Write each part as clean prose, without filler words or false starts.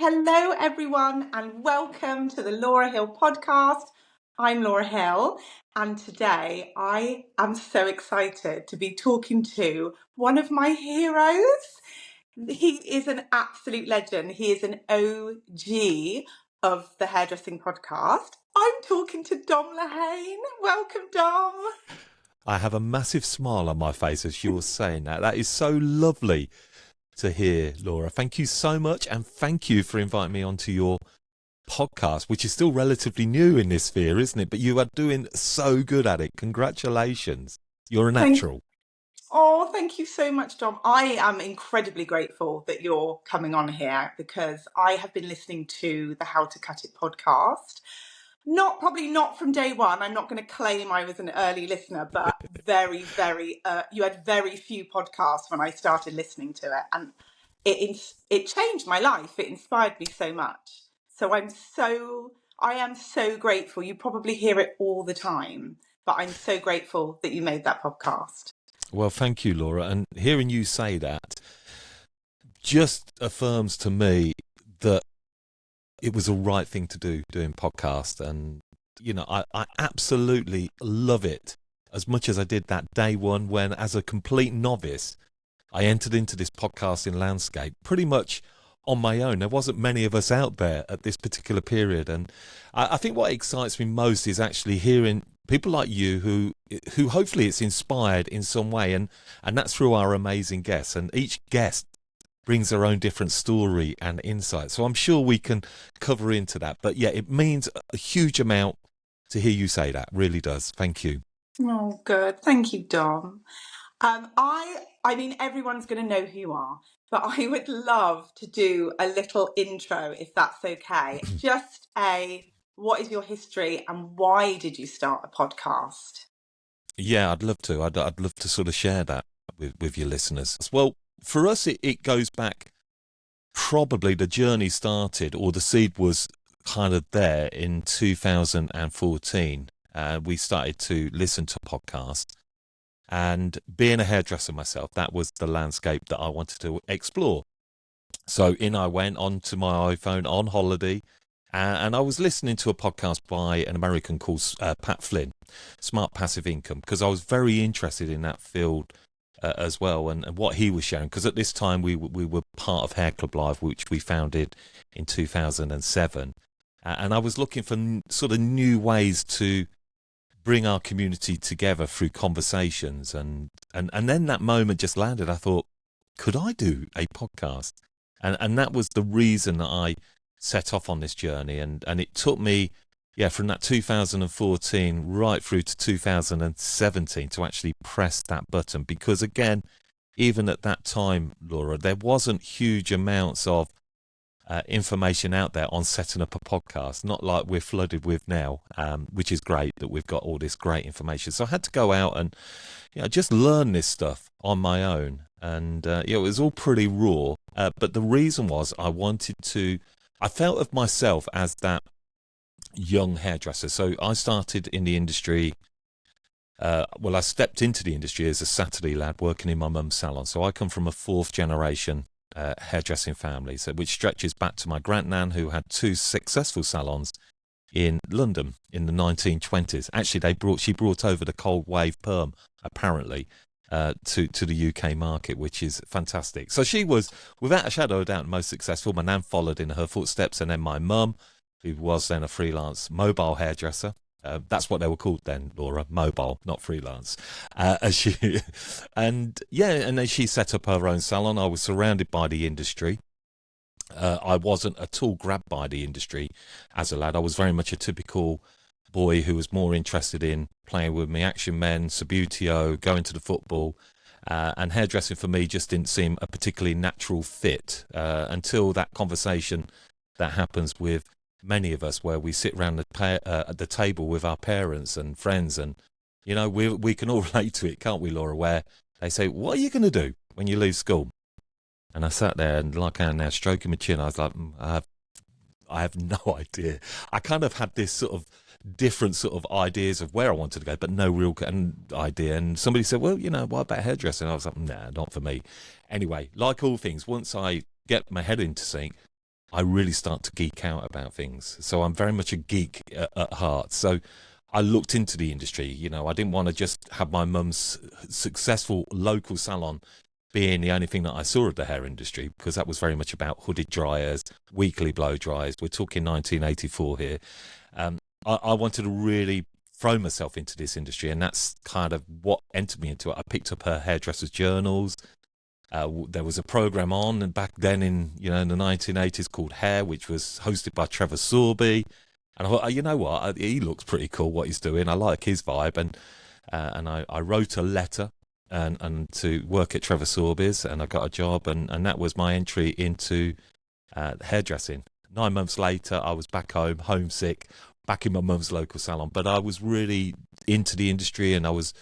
Hello, everyone, and welcome to the Laura Hill podcast. I'm Laura Hill, and today I am so excited to be talking to one of my heroes. He is an absolute legend. He is an OG of the hairdressing podcast. I'm talking to Dom Lehane. Welcome, Dom. I have a massive smile on my face as you're saying that. That is so lovely to hear, Laura. Thank you so much, and thank you for inviting me onto your podcast, which is still relatively new in this sphere, isn't it? But you are doing so good at it. Congratulations. You're a natural. Thank you so much, Dom. I am incredibly grateful that you're coming on here because I have been listening to the How to Cut It podcast. Probably not from day one. I'm not going to claim I was an early listener, but you had very few podcasts when I started listening to it, and it changed my life. It inspired me so much. So I am so grateful. You probably hear it all the time, but I'm so grateful that you made that podcast. Well, thank you, Laura. And hearing you say that just affirms to me that it was the right thing to do, doing podcast. And, I absolutely love it as much as I did that day one when, as a complete novice, I entered into this podcasting landscape pretty much on my own. There wasn't many of us out there at this particular period. And I think what excites me most is actually hearing people like you who hopefully it's inspired in some way. And that's through our amazing guests. And each guest brings their own different story and insight. So I'm sure we can cover into that. But yeah, it means a huge amount to hear you say that. Really does. Thank you. Oh, good. Thank you, Dom. I mean, everyone's going to know who you are, but I would love to do a little intro, if that's okay. Just what is your history and why did you start a podcast? Yeah, I'd love to. I'd love to sort of share that with your listeners. Well, for us, it goes back, probably the journey started, or the seed was kind of there in 2014. We started to listen to podcasts. And being a hairdresser myself, that was the landscape that I wanted to explore. So in I went onto my iPhone on holiday, and I was listening to a podcast by an American called Pat Flynn, Smart Passive Income, because I was very interested in that field as well, and what he was sharing. Because at this time we were part of Hair Club Live, which we founded in 2007, and I was looking for sort of new ways to bring our community together through conversations, and then that moment just landed. I thought, could I do a podcast? And that was the reason that I set off on this journey, and it took me from that 2014 right through to 2017 to actually press that button, because again, even at that time, Laura, there wasn't huge amounts of information out there on setting up a podcast, not like we're flooded with now, which is great that we've got all this great information. So I had to go out and just learn this stuff on my own, and it was all pretty raw, but the reason was I felt of myself as that young hairdresser. So I started in the industry, I stepped into the industry as a Saturday lad working in my mum's salon. So I come from a fourth generation hairdressing family, which stretches back to my grandnan, who had two successful salons in London in the 1920s. Actually, she brought over the cold wave perm, apparently, to the UK market, which is fantastic. So she was, without a shadow of doubt, most successful. My nan followed in her footsteps, and then my mum, who was then a freelance mobile hairdresser. That's what they were called then, Laura, mobile, not freelance. And then she set up her own salon. I was surrounded by the industry. I wasn't at all grabbed by the industry as a lad. I was very much a typical boy who was more interested in playing with me Action Men, Subbuteo, going to the football, and hairdressing for me just didn't seem a particularly natural fit until that conversation that happens with many of us, where we sit around at the table with our parents and friends, and we can all relate to it, can't we, Laura, where they say, what are you going to do when you leave school? And I sat there, and like I am now, stroking my chin, I was like, I have no idea. I kind of had this sort of different sort of ideas of where I wanted to go, but no real idea. And somebody said, well, what about hairdressing? I was like, nah, not for me. Anyway, like all things, once I get my head into sync, I really start to geek out about things. So I'm very much a geek at heart. So I looked into the industry. You know, I didn't want to just have my mum's successful local salon being the only thing that I saw of the hair industry, because that was very much about hooded dryers, weekly blow dries. We're talking 1984 here. I wanted to really throw myself into this industry, and that's kind of what entered me into it. I picked up her hairdressers journals. There was a program on, and back then in the 1980s, called Hair, which was hosted by Trevor Sorby. And I thought, you know what, he looks pretty cool what he's doing. I like his vibe, and I wrote a letter and to work at Trevor Sorby's, and I got a job, and that was my entry into hairdressing. 9 months later, I was back home, homesick, back in my mum's local salon. But I was really into the industry, and I was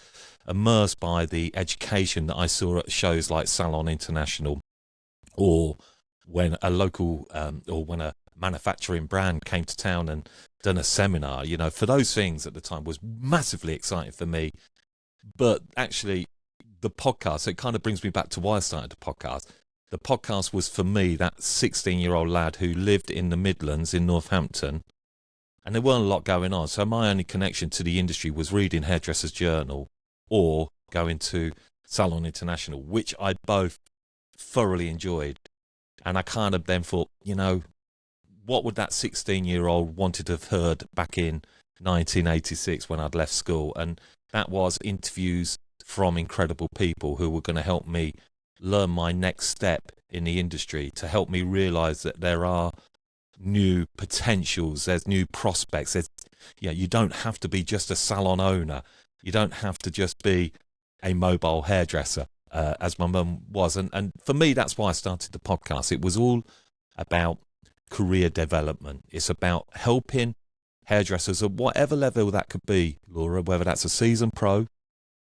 immersed by the education that I saw at shows like Salon International, or when a local or when a manufacturing brand came to town and done a seminar. You know, for those things at the time was massively exciting for me. But actually, the podcast, it kind of brings me back to why I started the podcast. The podcast was for me, that 16-year-old lad who lived in the Midlands in Northampton, and there weren't a lot going on. So my only connection to the industry was reading Hairdressers Journal or going to Salon International, which I both thoroughly enjoyed. And I kind of then thought, you know, what would that 16-year-old wanted to have heard back in 1986 when I'd left school? And that was interviews from incredible people who were going to help me learn my next step in the industry, to help me realize that there are new potentials, there's new prospects. You don't have to be just a salon owner. You don't have to just be a mobile hairdresser, as my mum was. And for me, that's why I started the podcast. It was all about career development. It's about helping hairdressers at whatever level that could be, Laura, whether that's a seasoned pro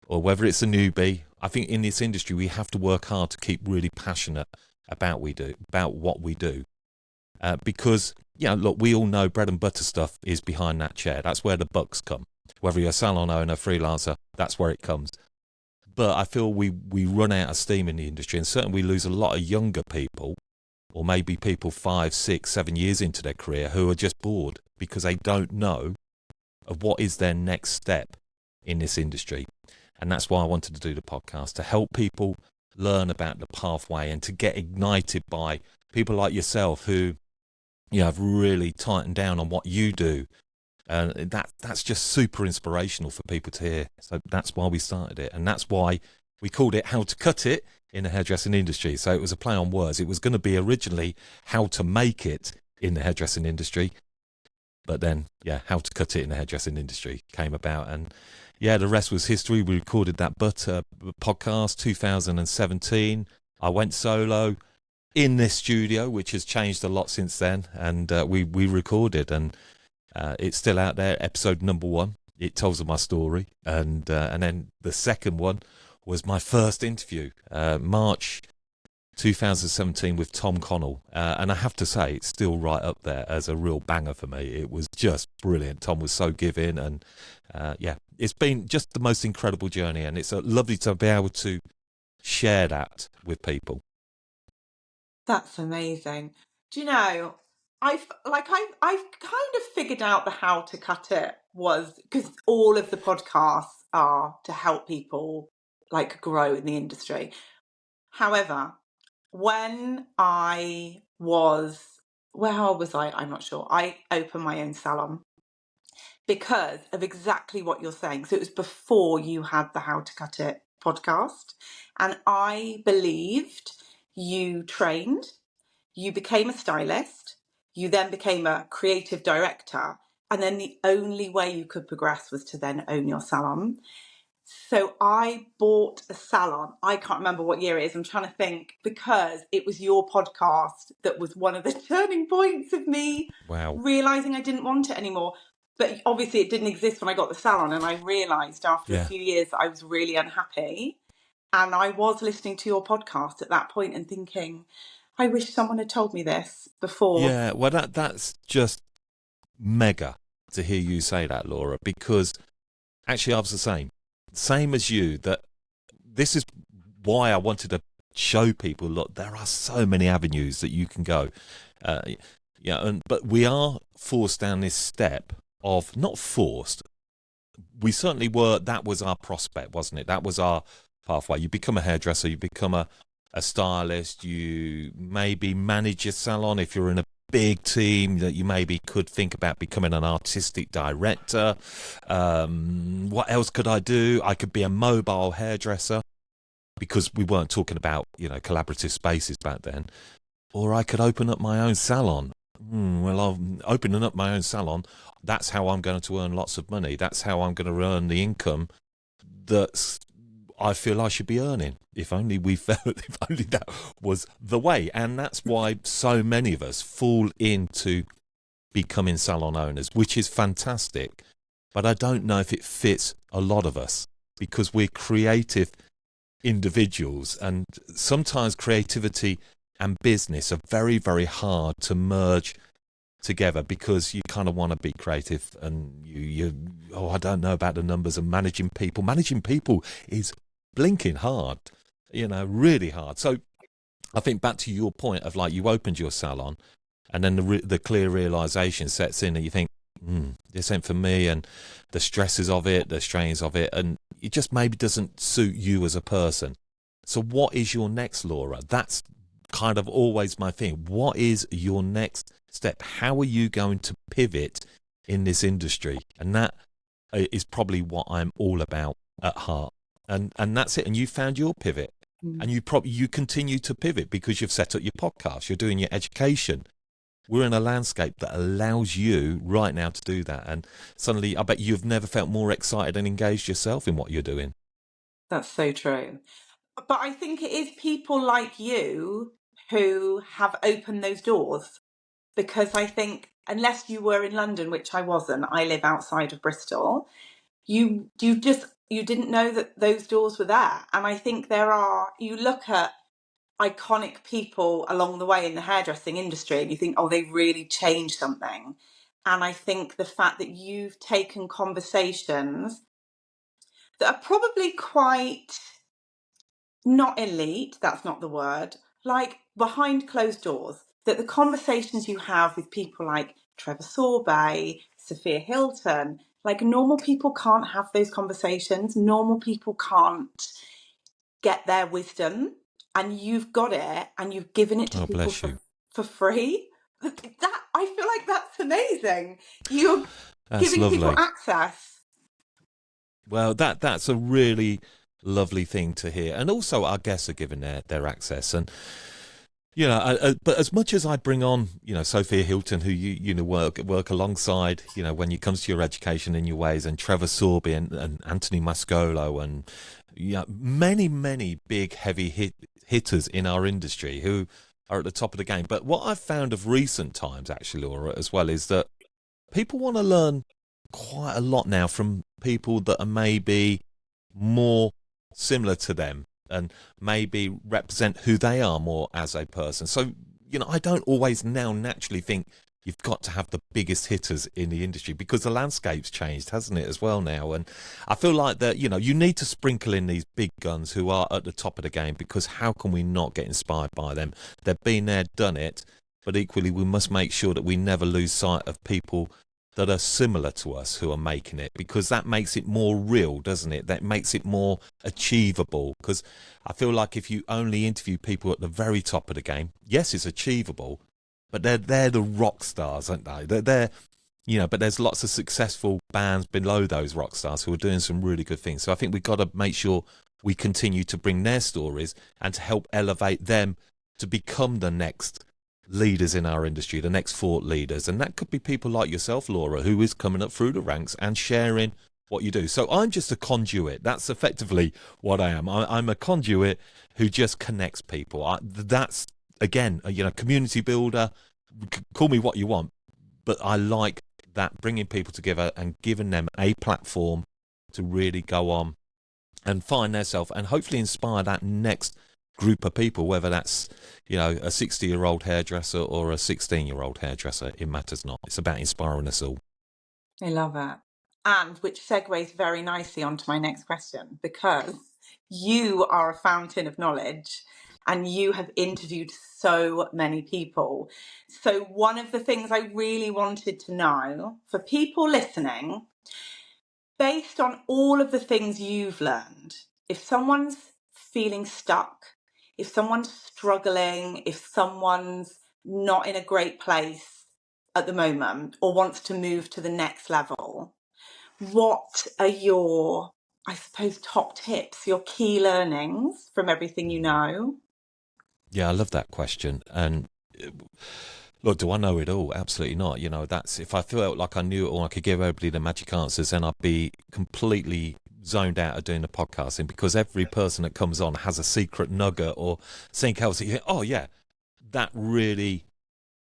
or whether it's a newbie. I think in this industry, we have to work hard to keep really passionate about what we do. Because, look, we all know bread and butter stuff is behind that chair. That's where the bucks come. Whether you're a salon owner, freelancer, that's where it comes. But I feel we run out of steam in the industry, and certainly we lose a lot of younger people, or maybe people 5, 6, 7 years into their career, who are just bored because they don't know of what is their next step in this industry. And that's why I wanted to do the podcast, to help people learn about the pathway and to get ignited by people like yourself who have really tightened down on what you do. And that's just super inspirational for people to hear. So that's why we started it. And that's why we called it How to Cut It in the Hairdressing Industry. So it was a play on words. It was going to be originally How to Make It in the Hairdressing Industry. But then, How to Cut It in the Hairdressing Industry came about. And the rest was history. We recorded that podcast 2017. I went solo in this studio, which has changed a lot since then. And we recorded, and it's still out there, episode number 1. It tells my story. And then the second one was my first interview, March 2017, with Tom Connell. And I have to say, it's still right up there as a real banger for me. It was just brilliant. Tom was so giving, and it's been just the most incredible journey, and it's lovely to be able to share that with people. That's amazing. Do you know, I've kind of figured out the How to Cut It was because all of the podcasts are to help people grow in the industry. However, when I was, how old was I? I'm not sure. I opened my own salon because of exactly what you're saying. So it was before you had the How to Cut It podcast. And I believed you trained, you became a stylist, you then became a creative director, and then the only way you could progress was to then own your salon. So I bought a salon. I can't remember what year it is. I'm trying to think, because it was your podcast that was one of the turning points of me realising I didn't want it anymore. But obviously it didn't exist when I got the salon, and I realised after a few years that I was really unhappy. And I was listening to your podcast at that point and thinking, I wish someone had told me this before. Yeah, well, that's just mega to hear you say that, Laura, because actually I was the same as you, that this is why I wanted to show people, look, there are so many avenues that you can go. Uh, but we are forced down this step of, not forced, we certainly were, that was our prospect, wasn't it? That was our pathway. You become a hairdresser, you become a stylist, you maybe manage your salon if you're in a big team, that you maybe could think about becoming an artistic director. What else could I do? I could be a mobile hairdresser, because we weren't talking about, collaborative spaces back then. Or I could open up my own salon. Well, I'm opening up my own salon. That's how I'm going to earn lots of money. That's how I'm going to earn the income that I feel I should be earning. If only we felt, if only that was the way. And that's why so many of us fall into becoming salon owners, which is fantastic. But I don't know if it fits a lot of us, because we're creative individuals, and sometimes creativity and business are very, very hard to merge together, because you kind of want to be creative and I don't know about the numbers, and managing people is blinking hard, really hard. So I think back to your point of, like, you opened your salon and then the clear realization sets in and you think, this ain't for me, and the stresses of it, the strains of it, and it just maybe doesn't suit you as a person. So what is your next, Laura? That's kind of always my thing. What is your next step? How are you going to pivot in this industry? And that is probably what I'm all about at heart. And that's it. And you found your pivot. And you continue to pivot because you've set up your podcast, you're doing your education. We're in a landscape that allows you right now to do that. And suddenly, I bet you've never felt more excited and engaged yourself in what you're doing. That's so true. But I think it is people like you who have opened those doors, because I think unless you were in London, which I wasn't, I live outside of Bristol, you didn't know that those doors were there. And I think you look at iconic people along the way in the hairdressing industry and you think, oh, they really changed something. And I think the fact that you've taken conversations that are probably quite not elite, that's not the word, like behind closed doors, that the conversations you have with people like Trevor Sorbet, Sophia Hilton, like normal people can't have those conversations. Normal people can't get their wisdom, and you've got it and you've given it to people for free. That, I feel like that's amazing. You're giving lovely. people access. Well, that's a really lovely thing to hear. And also our guests are given their access. And, but as much as I bring on, Sophia Hilton, who you work alongside, when it comes to your education and your ways, and Trevor Sorbet and Anthony Mascolo, and many, many big heavy hitters in our industry who are at the top of the game. But what I've found of recent times, actually, Laura, as well, is that people want to learn quite a lot now from people that are maybe more similar to them and maybe represent who they are more as a person. So, I don't always now naturally think you've got to have the biggest hitters in the industry, because the landscape's changed, hasn't it, as well now? And I feel like that, you need to sprinkle in these big guns who are at the top of the game, because how can we not get inspired by them? They've been there, done it, but equally we must make sure that we never lose sight of people that are similar to us who are making it, because that makes it more real, doesn't it? That makes it more achievable, because I feel like if you only interview people at the very top of the game, yes, it's achievable, but they're the rock stars, aren't they? They're but there's lots of successful bands below those rock stars who are doing some really good things. So I think we've got to make sure we continue to bring their stories and to help elevate them to become the next leaders in our industry, the next thought leaders. And that could be people like yourself, Laura, who is coming up through the ranks and sharing what you do. So I'm just a conduit. That's effectively what I am. I'm a conduit who just connects people. That's, again, community builder. Call me what you want, but I like that, bringing people together and giving them a platform to really go on and find themselves and hopefully inspire that next group of people, whether that's a 60-year-old hairdresser or a 16-year-old hairdresser. It matters not. It's about inspiring us all. I love it. And which segues very nicely onto my next question, because you are a fountain of knowledge, and you have interviewed so many people. So one of the things I really wanted to know for people listening, based on all of the things you've learned, if someone's feeling stuck, if someone's struggling, if someone's not in a great place at the moment or wants to move to the next level, what are your, I suppose, top tips, your key learnings from everything you know? Yeah, I love that question. And look, do I know it all? Absolutely not. You know, that's if I felt like I knew it all, I could give everybody the magic answers, then I'd be completely zoned out of doing the podcasting, because every person that comes on has a secret nugget or something else that you think, oh yeah, that really,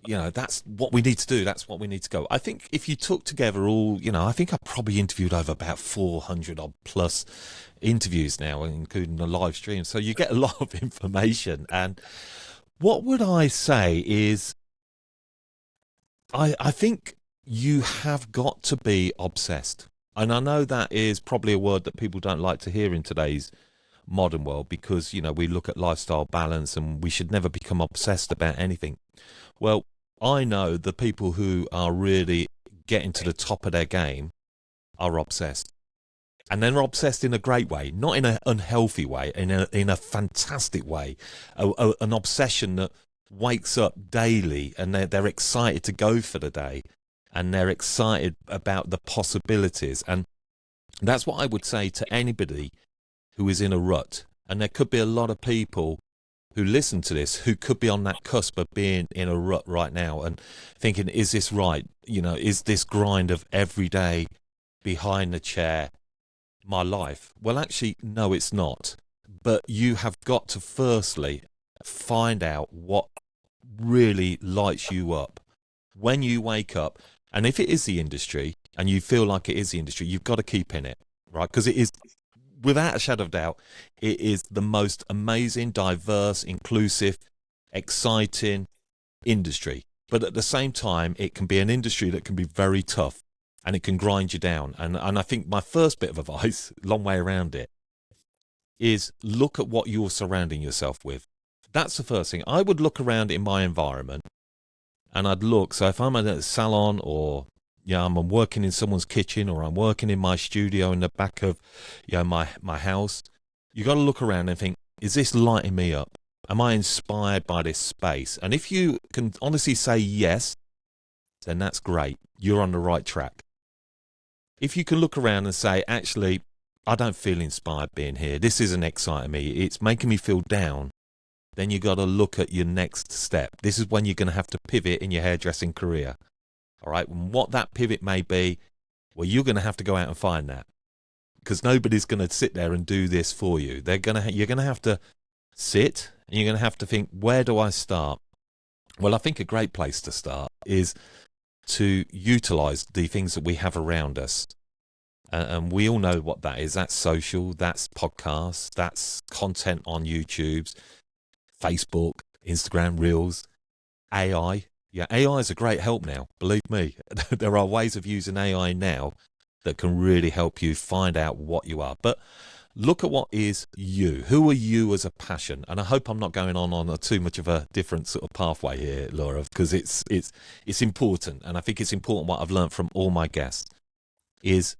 you know, that's what we need to do. That's what we need to go. I think if you took together all, you know, I think I probably interviewed over about 400 odd plus interviews now, including the live stream. So you get a lot of information. And what would I say is, I think you have got to be obsessed. And I know that is probably a word that people don't like to hear in today's modern world, because, you know, we look at lifestyle balance and we should never become obsessed about anything. Well, I know the people who are really getting to the top of their game are obsessed. And they're obsessed in a great way, not in an unhealthy way, in a fantastic way. An obsession that wakes up daily and they're excited to go for the day, and they're excited about the possibilities. And that's what I would say to anybody who is in a rut. And there could be a lot of people who listen to this who could be on that cusp of being in a rut right now and thinking, is this right? You know, is this grind of every day behind the chair my life? Well, actually, no, it's not. But you have got to firstly find out what really lights you up when you wake up. And if it is the industry and you feel like it is the industry, you've got to keep in it, right? Because it is, without a shadow of doubt, it is the most amazing, diverse, inclusive, exciting industry. But at the same time, it can be an industry that can be very tough and it can grind you down. And I think my first bit of advice, long way around it, is look at what you're surrounding yourself with. That's the first thing. I would look around in my environment and I'd look. So if I'm at a salon, or I'm working in someone's kitchen, or I'm working in my studio in the back of my house, you got to look around and think, is this lighting me up? Am I inspired by this space? And if you can honestly say yes, then that's great. You're on the right track. If you can look around and say, actually, I don't feel inspired being here, this isn't exciting me, it's making me feel down, then you got to look at your next step. This is when you're going to have to pivot in your hairdressing career. All right, and what that pivot may be, well, you're going to have to go out and find that, because nobody's going to sit there and do this for you. You're going to have to sit, and you're going to have to think, where do I start? Well, I think a great place to start is to utilize the things that we have around us. And we all know what that is. That's social, that's podcasts, that's content on YouTube, Facebook, Instagram, Reels, AI. Yeah, AI is a great help now. Believe me, there are ways of using AI now that can really help you find out what you are. But look at what is you. Who are you as a passion? And I hope I'm not going on a too much of a different sort of pathway here, Laura, because it's important. And I think it's important, what I've learned from all my guests is,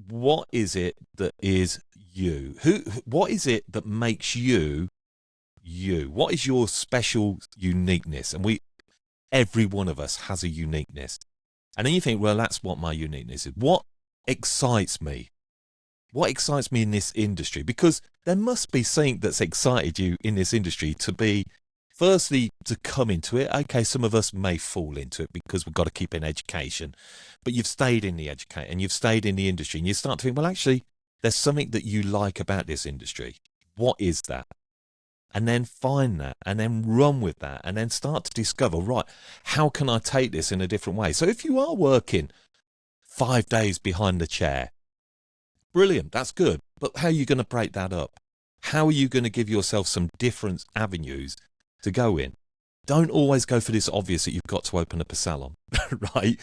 what is it that is you? What is it that makes you you? What is your special uniqueness? And every one of us has a uniqueness. And then you think, well, that's what my uniqueness is. What excites me? What excites me in this industry? Because there must be something that's excited you in this industry to be, firstly, to come into it. Okay, some of us may fall into it because we've got to keep in education, but you've stayed in the education and you've stayed in the industry, and you start to think, well, actually, there's something that you like about this industry. What is that? And then find that, and then run with that, and then start to discover, right, how can I take this in a different way? So if you are working 5 days behind the chair, brilliant, that's good. But how are you going to break that up? How are you going to give yourself some different avenues to go in? Don't always go for this obvious that you've got to open up a salon, right?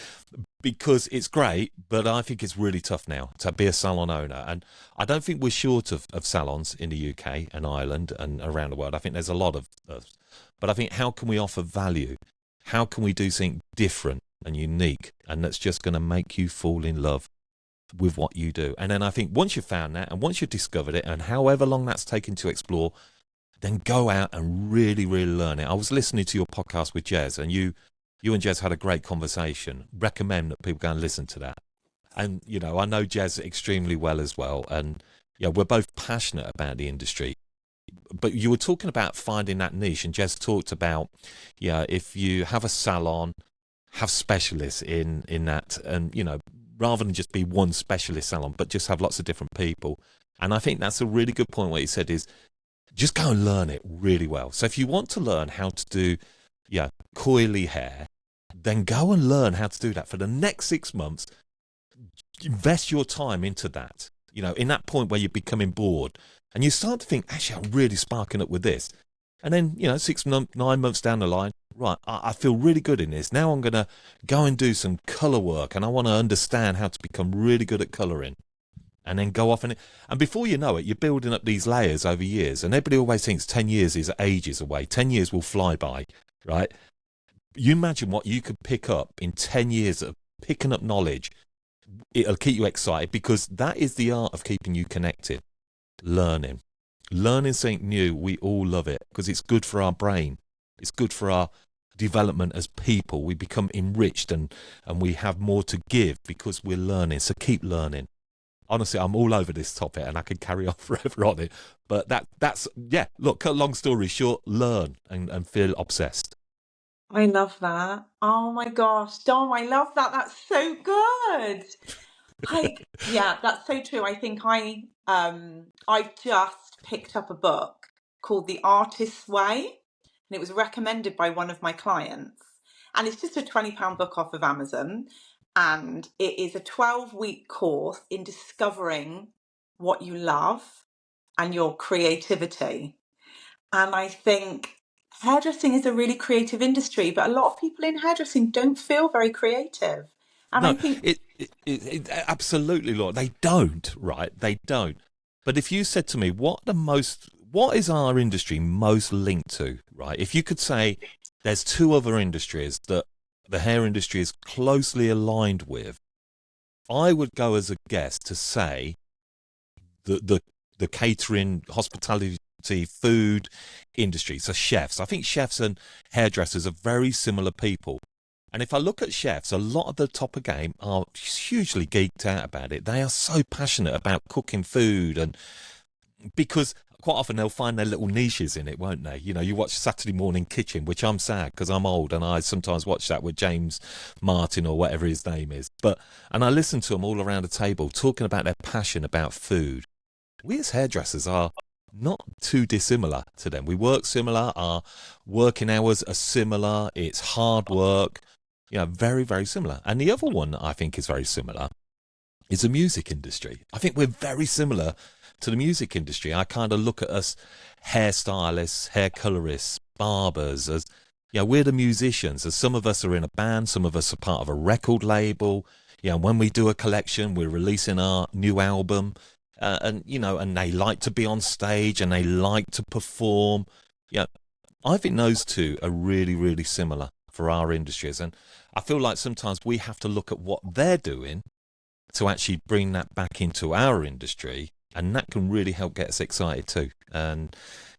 Because it's great, but I think it's really tough now to be a salon owner. And I don't think we're short of salons in the UK and Ireland and around the world. I think there's a lot of us. But I think, how can we offer value? How can we do something different and unique? And that's just going to make you fall in love with what you do. And then I think once you've found that and once you've discovered it, and however long that's taken to explore, then go out and really, really learn it. I was listening to your podcast with Jez, and you and Jez had a great conversation. Recommend that people go and listen to that. And, I know Jez extremely well as well. And, we're both passionate about the industry. But you were talking about finding that niche, and Jez talked about, if you have a salon, have specialists in that, and, rather than just be one specialist salon, but just have lots of different people. And I think that's a really good point. What he said is, just go and learn it really well. So if you want to learn how to do, coily hair, then go and learn how to do that for the next 6 months. Invest your time into that, in that point where you're becoming bored and you start to think, actually, I'm really sparking up with this. And then, 6 months, 9 months down the line, right, I feel really good in this. Now I'm going to go and do some colour work, and I want to understand how to become really good at colouring. And then go off and before you know it, you're building up these layers over years. And everybody always thinks 10 years is ages away. 10 years will fly by, right? You imagine what you could pick up in 10 years of picking up knowledge. It'll keep you excited, because that is the art of keeping you connected. Learning something new. We all love it because it's good for our brain. It's good for our development as people. We become enriched and we have more to give because we're learning. So keep learning. Honestly, I'm all over this topic and I could carry on forever on it. But that's look, cut a long story short, learn and feel obsessed. I love that. Oh my gosh, Dom, I love that. That's so good. That's so true. I think I've just picked up a book called The Artist's Way, and it was recommended by one of my clients. And it's just a £20 book off of Amazon. And it is a 12-week course in discovering what you love and your creativity. And I think hairdressing is a really creative industry, but a lot of people in hairdressing don't feel very creative. And No, I think it absolutely, Lord, they don't, right? They don't. But if you said to me, what is our industry most linked to, right? If you could say there's two other industries that the hair industry is closely aligned with, I would go as a guess to say the catering, hospitality, food industry. So chefs. I think chefs and hairdressers are very similar people. And if I look at chefs, a lot of the top of game are hugely geeked out about it. They are so passionate about cooking food, and because quite often they'll find their little niches in it, won't they? You watch Saturday Morning Kitchen, which I'm sad because I'm old and I sometimes watch that with James Martin or whatever his name is. And I listen to them all around the table talking about their passion about food. We as hairdressers are not too dissimilar to them. We work similar. Our working hours are similar. It's hard work. Very, very similar. And the other one that I think is very similar is the music industry. I think we're very similar to the music industry. I kind of look at us hairstylists, hair colorists, barbers as, we're the musicians. As some of us are in a band, some of us are part of a record label. When we do a collection, we're releasing our new album. And they like to be on stage and they like to perform. I think those two are really, really similar for our industries. And I feel like sometimes we have to look at what they're doing to actually bring that back into our industry. And that can really help get us excited too. And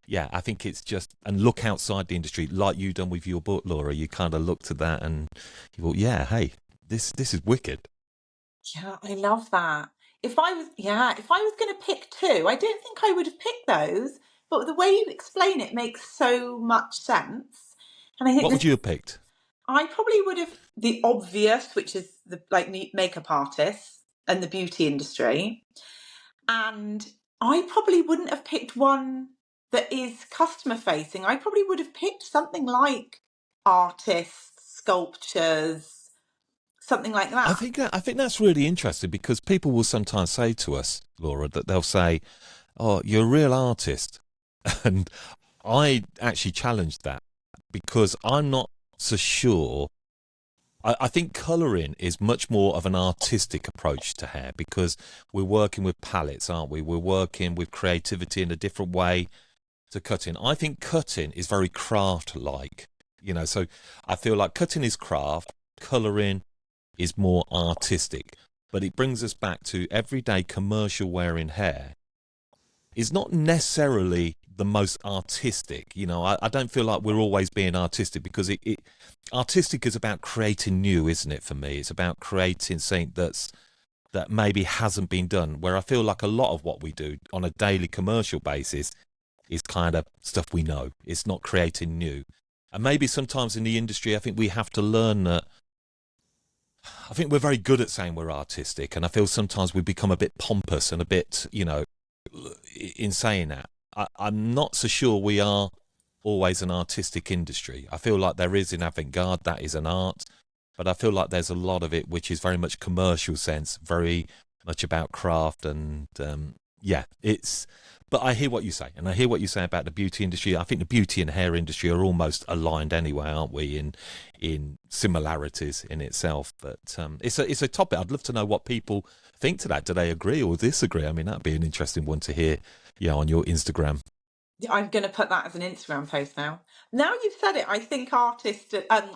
I think it's just, and look outside the industry like you done with your book, Laura. You kind of looked at that and you thought, hey, this is wicked. Yeah, I love that. If I was going to pick two, I don't think I would have picked those, but the way you explain it makes so much sense. And I think what would you have picked? I probably would have the obvious, which is the makeup artists and the beauty industry. And I probably wouldn't have picked one that is customer facing. I probably would have picked something like artists, sculptures, something like that. I think that's really interesting, because people will sometimes say to us, Laura, that they'll say, "Oh, you're a real artist," and I actually challenged that, because I'm not so sure I think colouring is much more of an artistic approach to hair because we're working with palettes, aren't we? We're working with creativity in a different way to cutting. I think cutting is very craft-like, so I feel like cutting is craft, colouring is more artistic. But it brings us back to everyday commercial wearing hair is not necessarily the most artistic. I don't feel like we're always being artistic because artistic is about creating new, isn't it? For me, it's about creating something that maybe hasn't been done. Where I feel like a lot of what we do on a daily commercial basis is kind of stuff we know. It's not creating new. And maybe sometimes in the industry, I think we have to learn that. I think we're very good at saying we're artistic, and I feel sometimes we become a bit pompous and a bit, in saying that. I'm not so sure we are always an artistic industry. I feel like there is in avant-garde, that is an art, but I feel like there's a lot of it which is very much commercial sense, very much about craft, and but I hear what you say, and I hear what you say about the beauty industry. I think the beauty and hair industry are almost aligned anyway, aren't we, in similarities in itself. But it's a topic. I'd love to know what people think to that. Do they agree or disagree? I mean, that'd be an interesting one to hear, on your Instagram. I'm going to put that as an Instagram post now. Now you've said it, I think artist,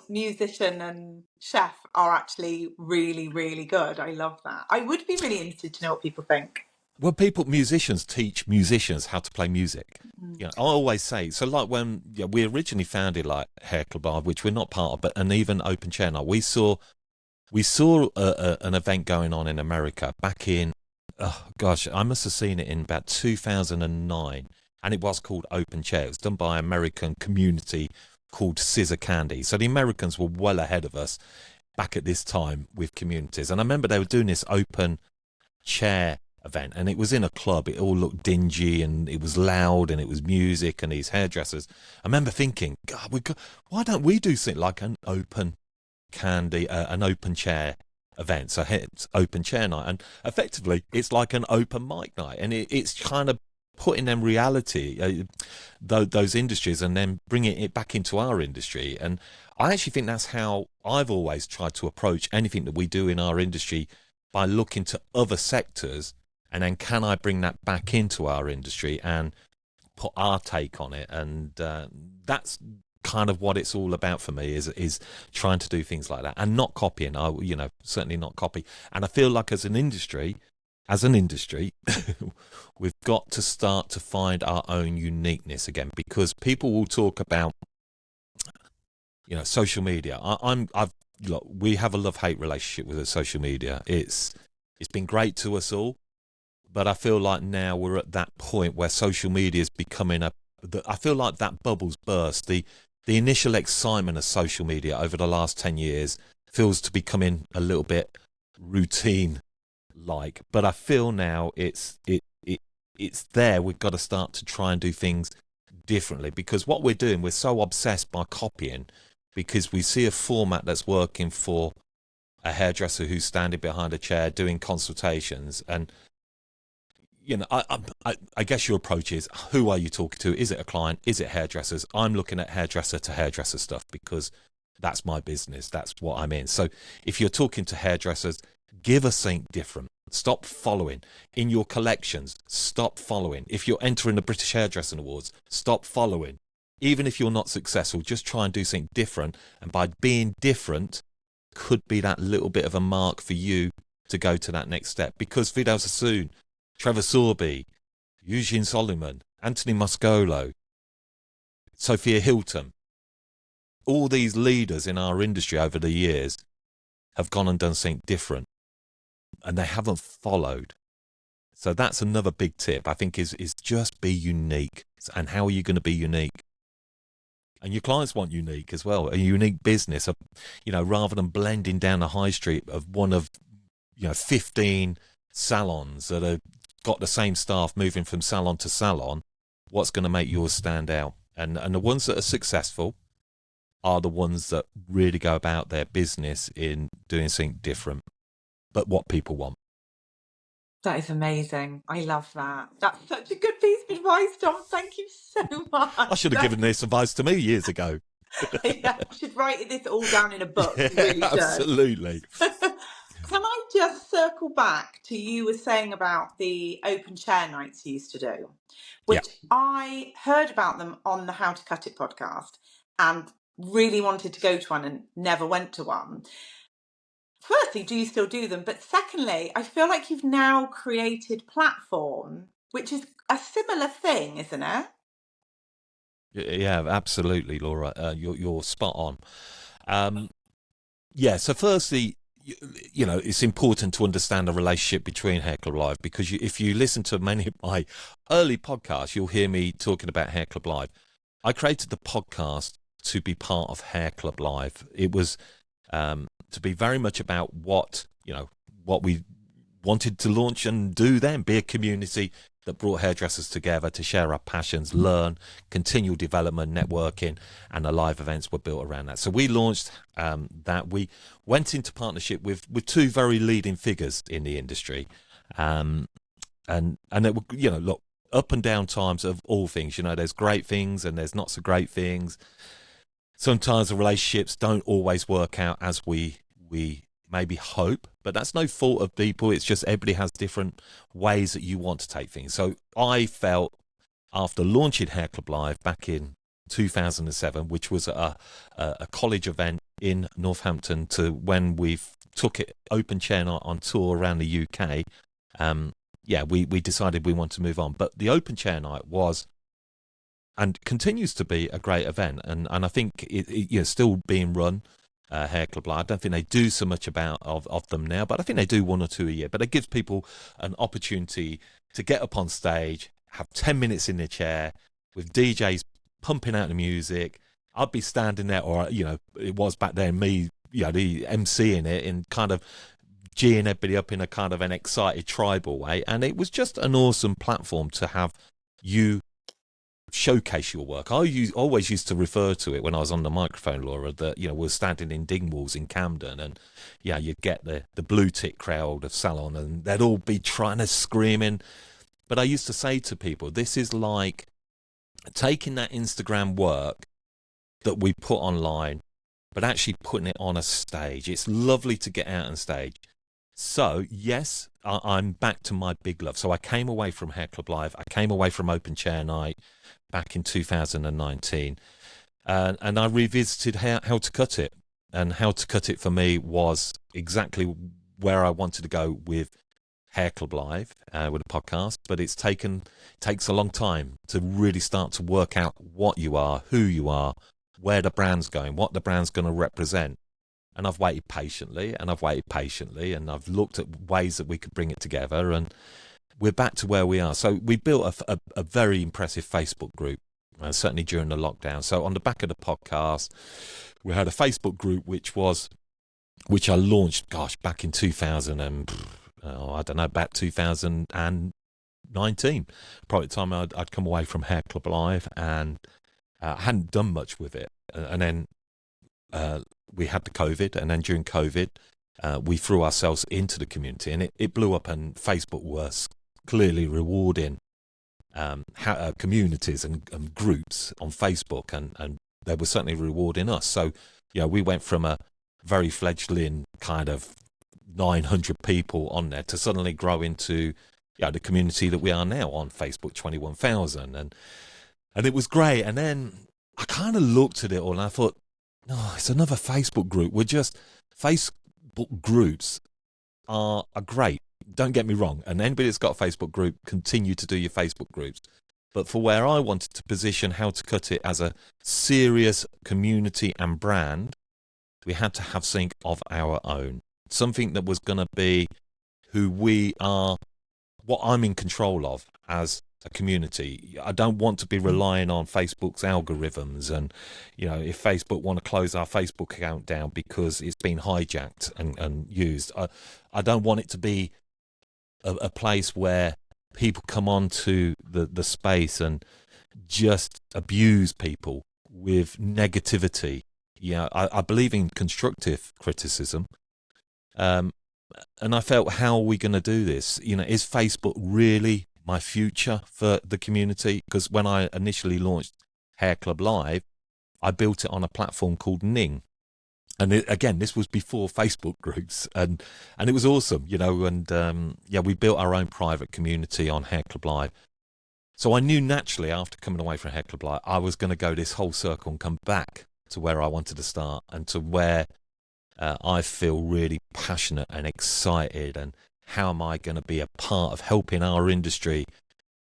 musician and chef are actually really, really good. I love that. I would be really interested to know what people think. Well, musicians teach musicians how to play music. I always say, so like when we originally founded like Hair Club Art, which we're not part of, but and even Open Chair Night, we saw an event going on in America back in, oh gosh, I must have seen it in about 2009, and it was called Open Chair. It was done by an American community called Scissor Candy. So the Americans were well ahead of us back at this time with communities. And I remember they were doing this Open Chair event, and it was in a club. It all looked dingy, and it was loud, and it was music, and these hairdressers. I remember thinking, God, why don't we do something like an open chair event? So it's Open Chair Night, and effectively it's like an open mic night, and it's kind of putting them reality, those industries, and then bringing it back into our industry. And I actually think that's how I've always tried to approach anything that we do in our industry, by looking to other sectors, and then can I bring that back into our industry and put our take on it? And that's kind of what it's all about for me, is trying to do things like that and not copying. Certainly not copy. And I feel like as an industry, we've got to start to find our own uniqueness again, because people will talk about, social media. Look, we have a love-hate relationship with the social media. It's been great to us all, but I feel like now we're at that point where social media is becoming I feel like that bubble's burst. The initial excitement of social media over the last 10 years feels to be becoming a little bit routine like, but I feel now it's there. We've got to start to try and do things differently, because what we're doing, we're so obsessed by copying, because we see a format that's working for a hairdresser who's standing behind a chair doing consultations. And I guess your approach is, who are you talking to? Is it a client? Is it hairdressers? I'm looking at hairdresser to hairdresser stuff, because that's my business. That's what I'm in. So if you're talking to hairdressers, give us something different. Stop following. In your collections, stop following. If you're entering the British Hairdressing Awards, stop following. Even if you're not successful, just try and do something different. And by being different, could be that little bit of a mark for you to go to that next step. Because Vidal Sassoon, Trevor Sorby, Eugene Solomon, Anthony Muscolo, Sophia Hilton, all these leaders in our industry over the years have gone and done something different, and they haven't followed. So that's another big tip, I think, is just be unique. And how are you going to be unique? And your clients want unique as well, a unique business, rather than blending down the high street of one of 15 salons that have got the same staff moving from salon to salon. What's going to make yours stand out? And the ones that are successful are the ones that really go about their business in doing something different, but what people want. That is amazing. I love that. That's such a good piece of advice, Tom. Thank you so much. I should have given this advice to me years ago. Yeah, I should write this all down in a book. You Yeah, really should. absolutely. Can I just circle back to you were saying about the open chair nights you used to do, Yeah. which I heard about them on the How to Cut It podcast and really wanted to go to one and never went to one. Firstly, do you still do them? But secondly, I feel like you've now created platform, which is a similar thing, isn't it? Yeah, absolutely, Laura. You're spot on. Yeah, so firstly, you know, it's important to understand the relationship between Hair Club Live, because if you listen to many of my early podcasts, you'll hear me talking about Hair Club Live. I created the podcast to be part of Hair Club Live. It was to be very much about what we wanted to launch and do then, be a community that brought hairdressers together to share our passions, learn, continual development, networking, and the live events were built around that. So we launched that. We went into partnership with two very leading figures in the industry, and it, you know, look, up and down times of all things. You know, there's great things and there's not so great things. Sometimes the relationships don't always work out as we maybe hope, but that's no fault of people. It's just everybody has different ways that you want to take things. So I felt, after launching Hair Club Live back in 2007, which was a college event in Northampton, to when we took it open chair night on tour around the UK, we decided we want to move on. But the open chair night was and continues to be a great event, and I think it's still being run. Hair Club Live. I don't think they do so much of them now, but I think they do one or two a year. But it gives people an opportunity to get up on stage, have 10 minutes in their chair with DJs pumping out the music. I'd be standing there, or, you know, it was back then me, you know, the MC in it, and kind of geeing everybody up in a kind of an excited tribal way. And it was just an awesome platform to have you showcase your work. I always used to refer to it when I was on the microphone, Laura, that, you know, we're standing in Dingwalls in Camden, and yeah, you'd get the blue tick crowd of salon, and they'd all be trying to screaming. But I used to say to people, this is like taking that Instagram work that we put online, but actually putting it on a stage. It's lovely to get out on stage. So yes, I'm back to my big love. So I came away from Hair Club Live. I came away from Open Chair Night back in 2019, and I revisited How to Cut It. And How to Cut It for me was exactly where I wanted to go with Hair Club Live, with a podcast. But takes a long time to really start to work out what you are, who you are, where the brand's going, what the brand's going to represent. And I've waited patiently, and I've looked at ways that we could bring it together, and we're back to where we are. So we built a very impressive Facebook group, certainly during the lockdown. So on the back of the podcast, we had a Facebook group which I launched, back in 2000 and about 2019, probably the time I'd come away from Hair Club Live, and I hadn't done much with it, and then we had the COVID, and then during COVID, we threw ourselves into the community, and it blew up, and Facebook was clearly rewarding communities and groups on Facebook, and they were certainly rewarding us. So, you know, we went from a very fledgling kind of 900 people on there to suddenly grow into, you know, the community that we are now on Facebook, 21,000, and it was great. And then I kind of looked at it all, and I thought, no, it's another Facebook group. Facebook groups are great. Don't get me wrong. And anybody that's got a Facebook group, continue to do your Facebook groups. But for where I wanted to position How to Cut It as a serious community and brand, we had to have something of our own. Something that was going to be who we are, what I'm in control of as a community. I don't want to be relying on Facebook's algorithms, and, you know, if Facebook want to close our Facebook account down because it's been hijacked and used, I don't want it to be a place where people come onto the space and just abuse people with negativity. Yeah, I believe in constructive criticism. And I felt, how are we going to do this? You know, is Facebook really my future for the community? Because when I initially launched Hair Club Live, I built it on a platform called Ning. And again, this was before Facebook groups, and it was awesome, and yeah, we built our own private community on Hair Club Live. So I knew naturally after coming away from Hair Club Live, I was going to go this whole circle and come back to where I wanted to start and to where I feel really passionate and excited, and how am I going to be a part of helping our industry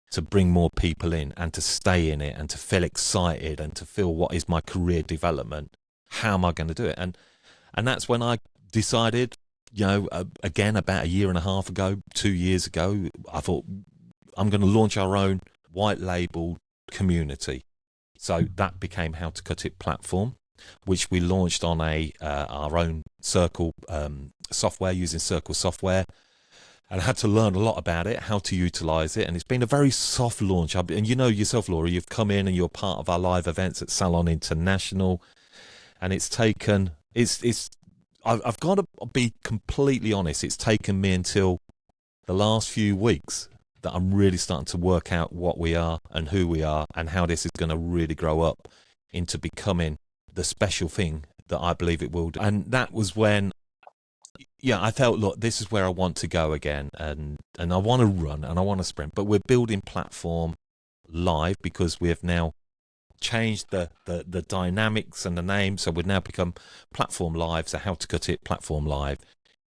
to bring more people in and to stay in it and to feel excited and to feel what is my career development. How am I going to do it? And that's when I decided, again, about a year and a half ago, 2 years ago, I thought I'm going to launch our own white label community. So that became How to Cut It platform, which we launched on our own Circle software, using Circle software, and I had to learn a lot about it, how to utilize it. And it's been a very soft launch. And you know yourself, Laura, you've come in and you're part of our live events at Salon International, and it's taken, I've got to be completely honest, it's taken me until the last few weeks that I'm really starting to work out what we are and who we are and how this is going to really grow up into becoming the special thing that I believe it will do. And that was when, I felt, look, this is where I want to go again, and I want to run and I want to sprint, but we're building platform live because we have now changed the dynamics and the name, so we've now become Platform Live. So How to Cut It Platform Live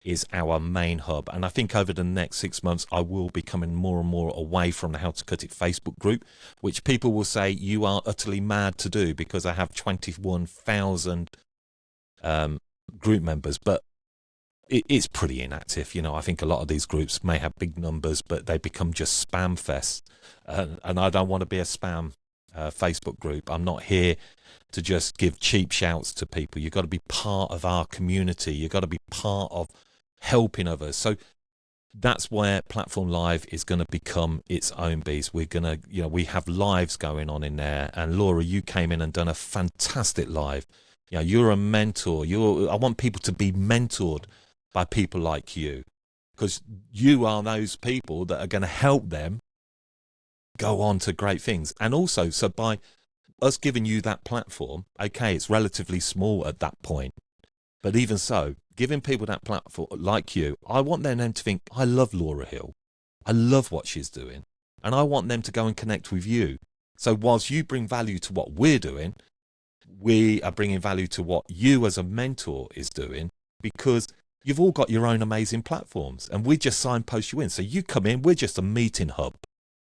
is our main hub, and I think over the next 6 months I will be coming more and more away from the How to Cut It Facebook group, which people will say you are utterly mad to do because I have 21,000 group members, but it's pretty inactive. I think a lot of these groups may have big numbers, but they become just spam fest, and I don't want to be a spam Facebook group. I'm not here to just give cheap shouts to people. You've got to be part of our community. You've got to be part of helping others. So that's where Platform Live is going to become its own beast. We're going to, we have lives going on in there. And Laura, you came in and done a fantastic live. You're a mentor. I want people to be mentored by people like you, because you are those people that are going to help them go on to great things. And also, so by us giving you that platform, okay, it's relatively small at that point, but even so, giving people that platform like you, I want them to think, I love Laura Hill, I love what she's doing, and I want them to go and connect with you. So whilst you bring value to what we're doing, we are bringing value to what you as a mentor is doing, because you've all got your own amazing platforms and we just signpost you in. So you come in, we're just a meeting hub.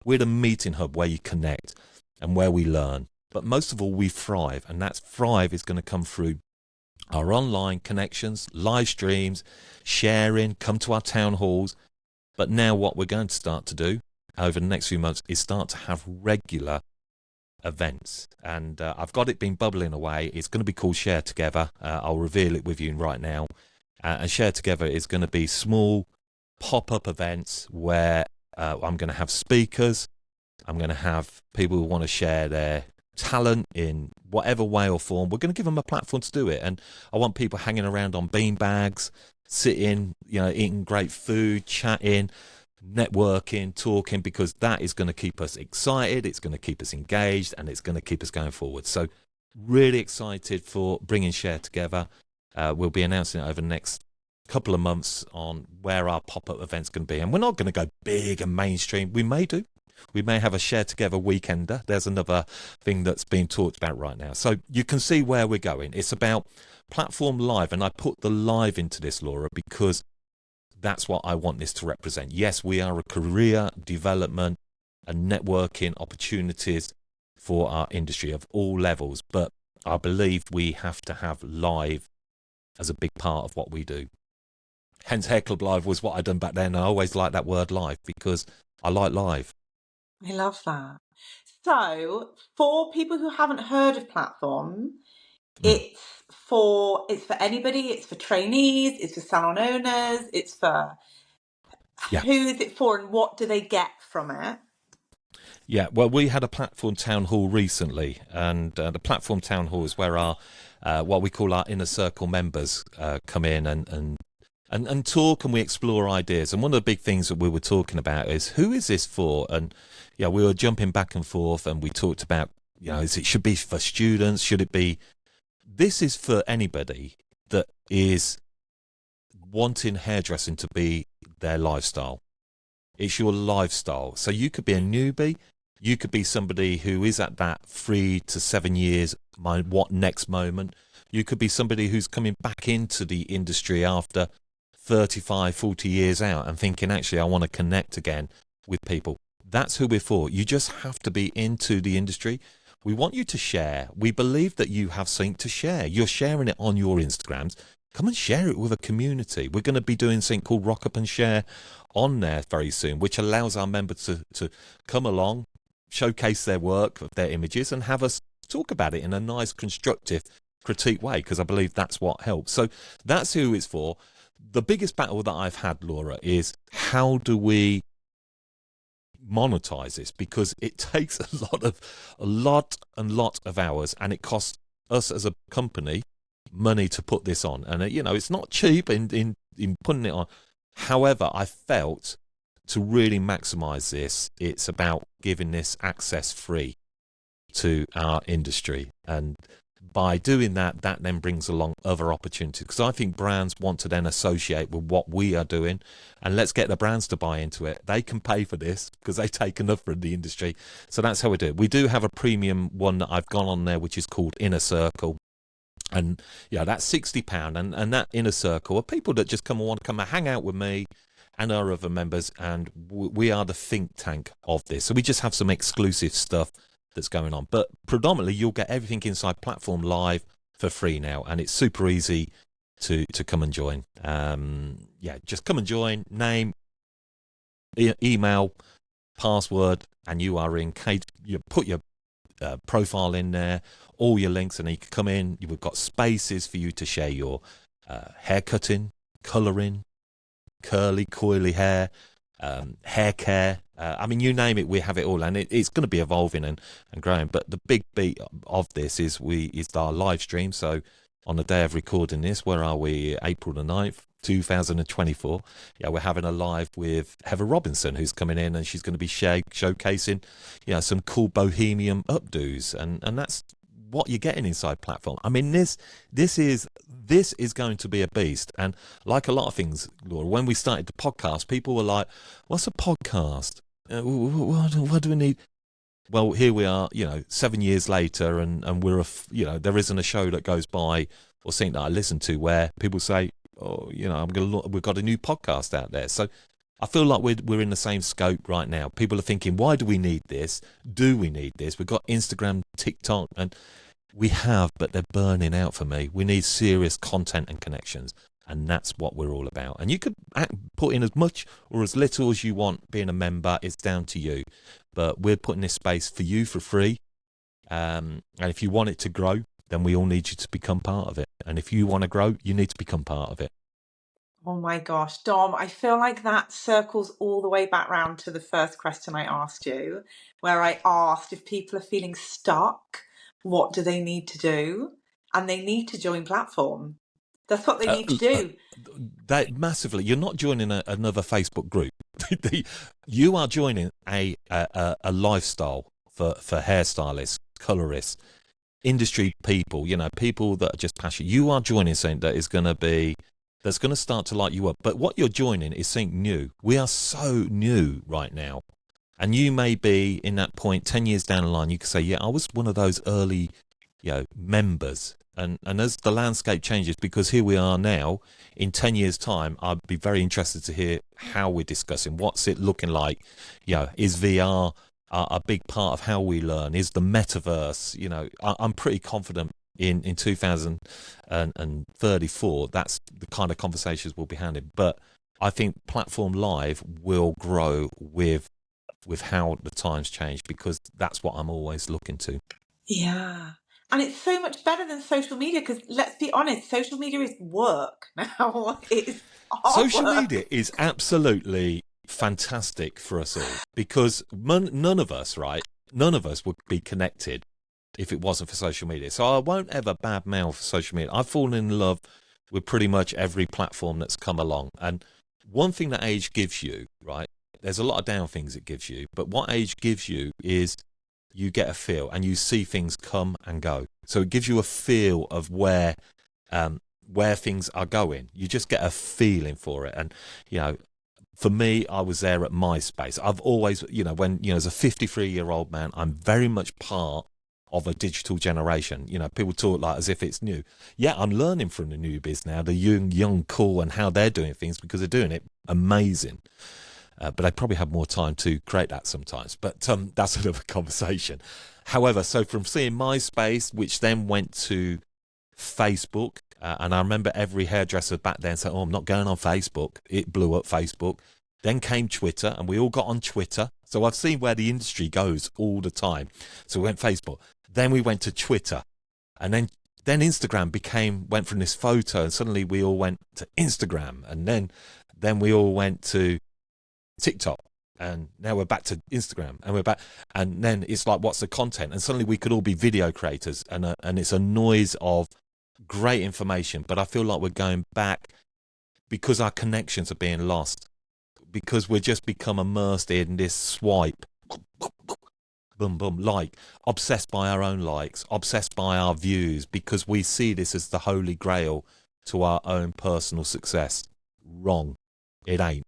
We're the meeting hub where you connect and where we learn. But most of all, we thrive, and that thrive is going to come through our online connections, live streams, sharing, come to our town halls. But now what we're going to start to do over the next few months is start to have regular events. And I've got it been bubbling away. It's going to be called Share Together. I'll reveal it with you right now. And Share Together is going to be small pop-up events where I'm going to have speakers. I'm going to have people who want to share their talent in whatever way or form. We're going to give them a platform to do it. And I want people hanging around on bean bags, sitting, eating great food, chatting, networking, talking, because that is going to keep us excited. It's going to keep us engaged, and it's going to keep us going forward. So really excited for bringing Share Together. We'll be announcing it over the next couple of months on where our pop-up event's going to be. And we're not going to go big and mainstream. We may do. We may have a Share Together weekender. There's another thing that's being talked about right now. So you can see where we're going. It's about Platform Live. And I put the live into this, Laura, because that's what I want this to represent. Yes, we are a career development and networking opportunities for our industry of all levels. But I believe we have to have live as a big part of what we do. Hence, Hair Club Live was what I done back then. I always like that word live because I like live. I love that. So for people who haven't heard of Platform, it's for anybody. It's for trainees, it's for salon owners, it's for who is it for, and what do they get from it? Yeah, well, we had a platform town hall recently, and the platform town hall is where our what we call our inner circle members come in and talk, and we explore ideas. And one of the big things that we were talking about is, who is this for? And we were jumping back and forth, and we talked about it should be for students? Should it be? This is for anybody that is wanting hairdressing to be their lifestyle. It's your lifestyle. So you could be a newbie. You could be somebody who is at that 3 to 7 years, what next moment. You could be somebody who's coming back into the industry after 35, 40 years out and thinking, actually, I want to connect again with people. That's who we're for. You just have to be into the industry. We want you to share. We believe that you have something to share. You're sharing it on your Instagrams. Come and share it with a community. We're going to be doing something called Rock Up and Share on there very soon, which allows our members to come along, showcase their work, their images, and have us talk about it in a nice, constructive, critique way, because I believe that's what helps. So that's who it's for. The biggest battle that I've had, Laura, is how do we monetize this? Because it takes a lot of hours, and it costs us as a company money to put this on, and it's not cheap in putting it on. However, I felt to really maximize this, it's about giving this access free to our industry, and by doing that then brings along other opportunities, because I think brands want to then associate with what we are doing, and let's get the brands to buy into it. They can pay for this because they take enough from the industry. So that's how we do it. We do have a premium one that I've gone on there, which is called Inner Circle. And that's £60, and that inner circle are people that just want to come and hang out with me and our other members, and we are the think tank of this. So we just have some exclusive stuff that's going on, but predominantly you'll get everything inside Platform Live for free now, and it's super easy to come and join. Just come and join. Name, email, password, and you are in. You put your profile in there, all your links, and you can come in. You've got spaces for you to share your hair cutting, colouring, curly, coily hair, hair care. You name it, we have it all, and it's going to be evolving and growing. But the big beat of this is our live stream. So on the day of recording this, where are we? April the 9th, 2024. We're having a live with Heather Robinson, who's coming in, and she's going to be showcasing some cool bohemian updos, and that's what you're getting inside Platform. This is going to be a beast. And like a lot of things, Laura, when we started the podcast, people were like, what's a podcast? What do we need? Well, here we are, 7 years later, and we're there isn't a show that goes by or something that I listen to where people say, oh, we've got a new podcast out there. So I feel like we're in the same scope right now. People are thinking, why do we need this? Do we need this? We've got Instagram, TikTok, and we have, but they're burning out for me. We need serious content and connections, and that's what we're all about. And you could put in as much or as little as you want being a member. It's down to you. But we're putting this space for you for free. And if you want it to grow, then we all need you to become part of it. And if you want to grow, you need to become part of it. Oh my gosh, Dom, I feel like that circles all the way back round to the first question I asked you, where I asked if people are feeling stuck, what do they need to do? And they need to join Platform. That's what they need to do. That massively. You're not joining another Facebook group. You are joining a lifestyle for hairstylists, colorists, industry people, people that are just passionate. You are joining something that is going to start to light you up. But what you're joining is something new. We are so new right now. And you may be in that point 10 years down the line, you could say, I was one of those early, members. And as the landscape changes, because here we are now, in 10 years' time, I'd be very interested to hear how we're discussing. What's it looking like? Is VR a big part of how we learn? Is the metaverse? I'm pretty confident in 2034, that's the kind of conversations we'll be having. But I think Platform Live will grow with how the times change, because that's what I'm always looking to. Yeah. And it's so much better than social media, because let's be honest, social media is work now. It's social media is absolutely fantastic for us all, because none of us would be connected if it wasn't for social media. So I won't ever badmouth social media. I've fallen in love with pretty much every platform that's come along. And one thing that age gives you, right, there's a lot of down things it gives you, but what age gives you is you get a feel, and you see things come and go. So it gives you a feel of where things are going. You just get a feeling for it. And, you know, for me, I was there at MySpace. I've always, you know, as a 53-year-old man, I'm very much part of a digital generation. You know, people talk like as if it's new. Yeah, I'm learning from the newbies now, the young cool, and how they're doing things, because they're doing it amazing. But they probably have more time to create that sometimes. But that's another conversation. However, so from seeing MySpace, which then went to Facebook, and I remember every hairdresser back then saying, "Oh, I'm not going on Facebook." It blew up Facebook. Then came Twitter, and we all got on Twitter. So I've seen where the industry goes all the time. So we went Facebook. Then we went to Twitter, and then Instagram went from this photo, and suddenly we all went to Instagram, and then we all went to TikTok, and now we're back to Instagram, and we're back, and then it's like, what's the content? And suddenly we could all be video creators, and it's a noise of great information. But I feel like we're going back because our connections are being lost, because we're just become immersed in this swipe, boom, boom, like, obsessed by our own likes, obsessed by our views, because we see this as the holy grail to our own personal success. Wrong. It ain't.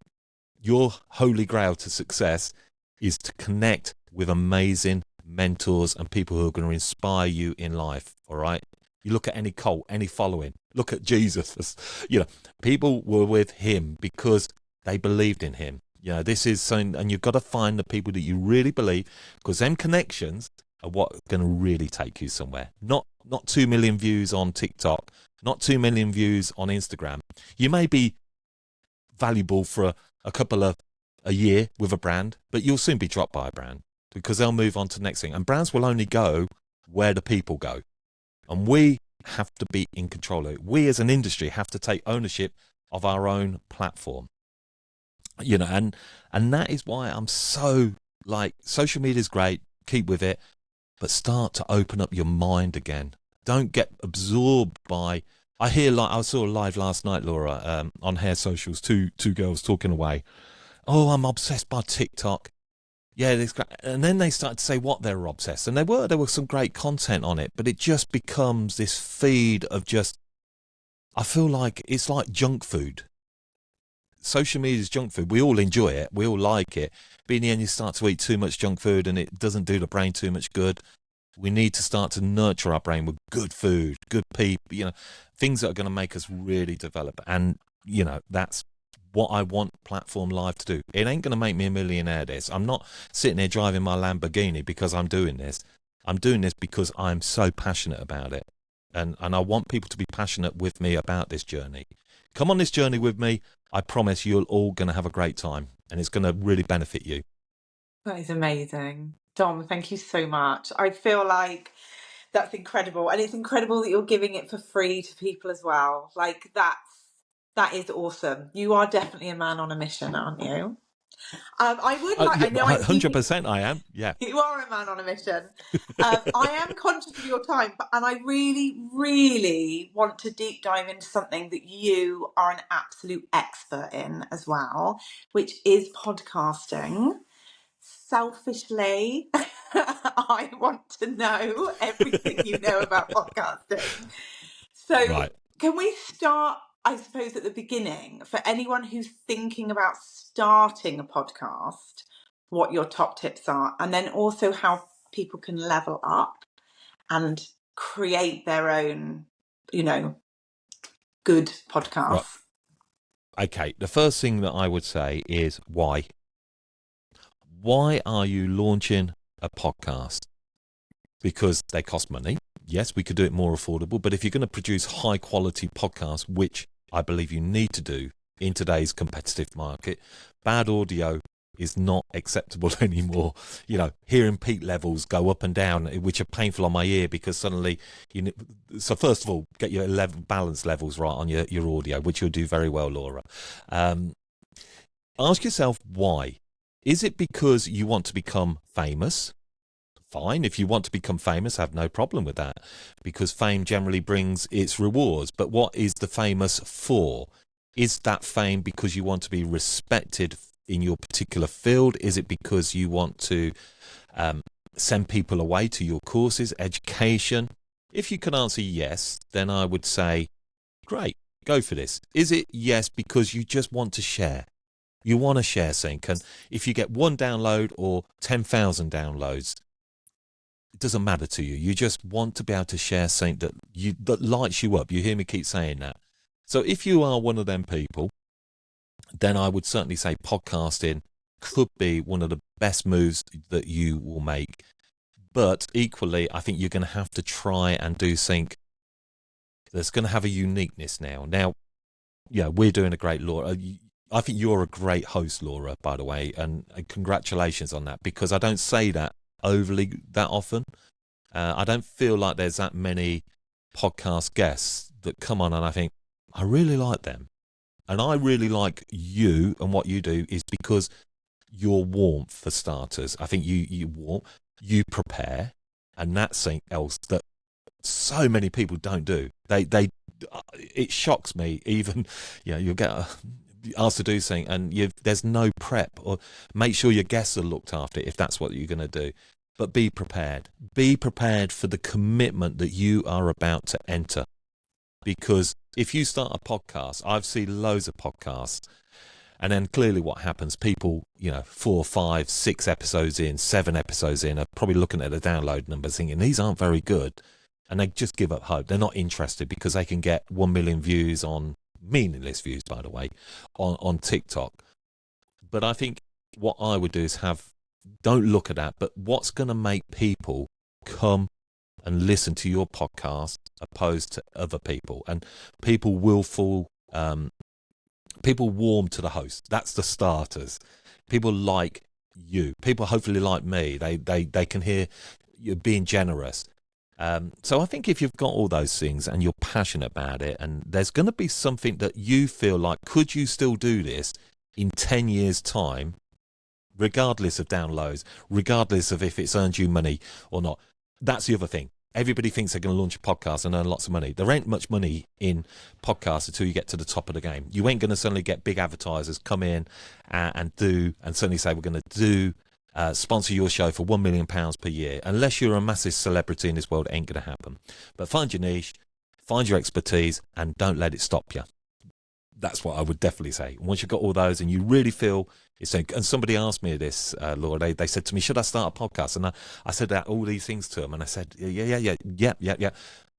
Your holy grail to success is to connect with amazing mentors and people who are going to inspire you in life. All right. You look at any cult, any following, look at Jesus. You know, people were with him because they believed in him. You know, this is something, and you've got to find the people that you really believe, because them connections are what are going to really take you somewhere. Not 2 million views on TikTok, not 2 million views on Instagram. You may be valuable for a year with a brand, but you'll soon be dropped by a brand, because they'll move on to the next thing. And brands will only go where the people go. And we have to be in control of it. We as an industry have to take ownership of our own platform. You know, and that is why I'm so, like, social media is great, keep with it, but start to open up your mind again. Don't get absorbed by, I saw live last night, Laura, on Hair Socials, two girls talking away. Oh, I'm obsessed by TikTok. Yeah, and then they started to say what they were obsessed, and there was some great content on it, but it just becomes this feed of just, I feel like it's like junk food. Social media is junk food. We all enjoy it, we all like it, but in the end you start to eat too much junk food, and it doesn't do the brain too much good. We need to start to nurture our brain with good food, good people, you know, things that are going to make us really develop. And, you know, that's what I want Platform Live to do. It ain't going to make me a millionaire, this. I'm not sitting here driving my Lamborghini because I'm doing this. I'm doing this because I'm so passionate about it. And I want people to be passionate with me about this journey. Come on this journey with me. I promise you're all going to have a great time, and it's going to really benefit you. That is amazing. Dom, thank you so much. I feel like that's incredible. And it's incredible that you're giving it for free to people as well. Like, that is awesome. You are definitely a man on a mission, aren't you? I would like, Yeah, I know I 100% I am. Yeah. You are a man on a mission. I am conscious of your time, and I really, really want to deep dive into something that you are an absolute expert in as well, which is podcasting. Selfishly, I want to know everything you know about podcasting. So, Right. can we start, I suppose, at the beginning, for anyone who's thinking about starting a podcast, what your top tips are, and then also how people can level up and create their own, you know, good podcasts? Right. Okay. The first thing that I would say is why. Why are you launching a podcast? Because they cost money. Yes, we could do it more affordable, but if you're going to produce high quality podcasts, which I believe you need to do in today's competitive market, bad audio is not acceptable anymore. You know, hearing peak levels go up and down, which are painful on my ear, because suddenly so first of all, get your balance levels right on your audio, which you'll do very well, Laura. Ask yourself why. Is it because you want to become famous? Fine. If you want to become famous, I have no problem with that, because fame generally brings its rewards. But what is the famous for? Is that fame because you want to be respected in your particular field? Is it because you want to send people away to your courses, education? If you can answer yes, then I would say, great, go for this. Is it yes because you just want to share? You want to share something, and if you get one download or 10,000 downloads, it doesn't matter to you. You just want to be able to share something that lights you up. You hear me keep saying that. So if you are one of them people, then I would certainly say podcasting could be one of the best moves that you will make. But equally, I think you're going to have to try and do something that's going to have a uniqueness now. Now, yeah, we're doing a great, Laura. I think you're a great host, Laura, by the way, and congratulations on that, because I don't say that overly that often. I don't feel like there's that many podcast guests that come on and I think, I really like them. And I really like you, and what you do is because you're warm, for starters. I think you warm, you prepare, and that's something else that so many people don't do. It shocks me. Even, you'll get asked to do something and there's no prep, or make sure your guests are looked after if that's what you're going to do. But be prepared. Be prepared for the commitment that you are about to enter. Because if you start a podcast, I've seen loads of podcasts, and then clearly what happens, people, 4, 5, 6 episodes in, 7 episodes in, are probably looking at the download numbers thinking, these aren't very good. And they just give up hope. They're not interested because they can get 1 million views on, meaningless views, by the way, on TikTok. But I think what I would do is don't look at that, but what's going to make people come and listen to your podcast opposed to other people. And people will people warm to the host. That's the starters. People like you. People hopefully like me. They can hear you being generous. So I think if you've got all those things and you're passionate about it, and there's going to be something that you feel like, could you still do this in 10 years' time, regardless of downloads, regardless of if it's earned you money or not. That's the other thing. Everybody thinks they're going to launch a podcast and earn lots of money. There ain't much money in podcasts until you get to the top of the game. You ain't going to suddenly get big advertisers come in and suddenly say, we're going to do sponsor your show for £1 million per year. Unless you're a massive celebrity in this world, it ain't going to happen. But find your niche, find your expertise, and don't let it stop you. That's what I would definitely say. Once you've got all those and you really feel it's, and somebody asked me this, Laura, they said to me, should I start a podcast? And I said all these things to them, and I said, yeah.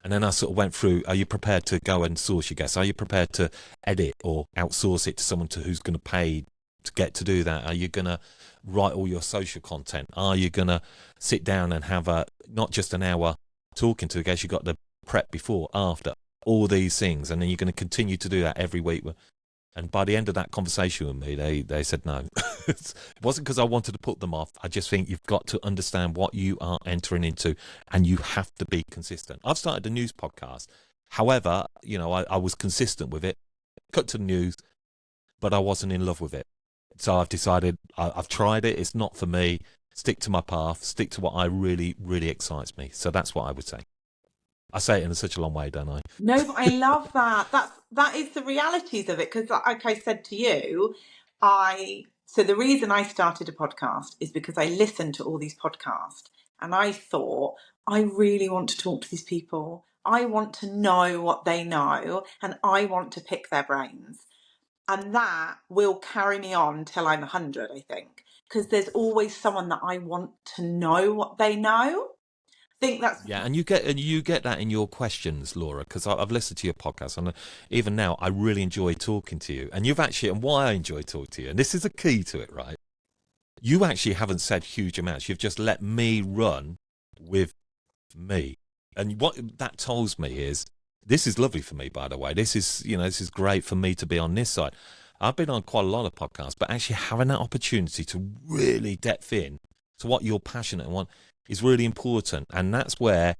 And then I sort of went through, are you prepared to go and source your guests? Are you prepared to edit or outsource it to someone who's going to pay to get to do that? Are you going to write all your social content? Are you going to sit down and have not just an hour talking to the guests, you've got the prep before, after, all these things, and then you're going to continue to do that every week. And by the end of that conversation with me, they said no. It wasn't because I wanted to put them off. I just think you've got to understand what you are entering into, and you have to be consistent. I've started a news podcast. However, I was consistent with it, cut to the news, but I wasn't in love with it. So I've decided, I've tried it. It's not for me. Stick to my path. Stick to what I really, really excites me. So that's what I would say. I say it in such a long way, don't I? No, but I love that. That is the realities of it. Because like I said to you, so the reason I started a podcast is because I listened to all these podcasts and I thought, I really want to talk to these people. I want to know what they know and I want to pick their brains. And that will carry me on till I'm 100, I think. Because there's always someone that I want to know what they know. Think that's and you get that in your questions, Laura, because I've listened to your podcast, and even now I really enjoy talking to you. And and why I enjoy talking to you, and this is a key to it, right? You actually haven't said huge amounts. You've just let me run with me, and what that tells me is, this is lovely for me, by the way. This is great for me to be on this side. I've been on quite a lot of podcasts, but actually having that opportunity to really depth in to what you're passionate and want is really important. And that's where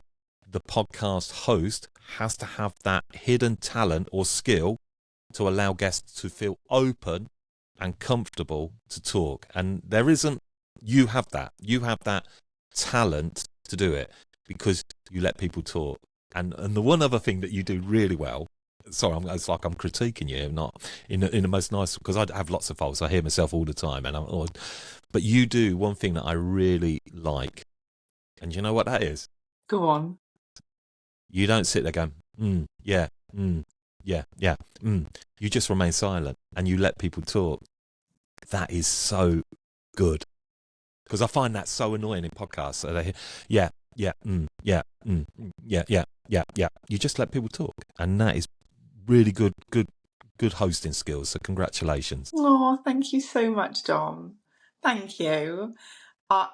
the podcast host has to have that hidden talent or skill to allow guests to feel open and comfortable to talk. And you have that talent to do it because you let people talk. And the one other thing that you do really well, sorry, it's like I'm critiquing you, not in the most nice, because I have lots of faults. I hear myself all the time, but you do one thing that I really like, And you know what that is? Go on. You don't sit there going, yeah, yeah, yeah. You just remain silent and you let people talk. That is so good. Because I find that so annoying in podcasts. So they hear, yeah, yeah, yeah, yeah, yeah, yeah, yeah. You just let people talk. And that is really good hosting skills. So congratulations. Oh, thank you so much, Dom. Thank you.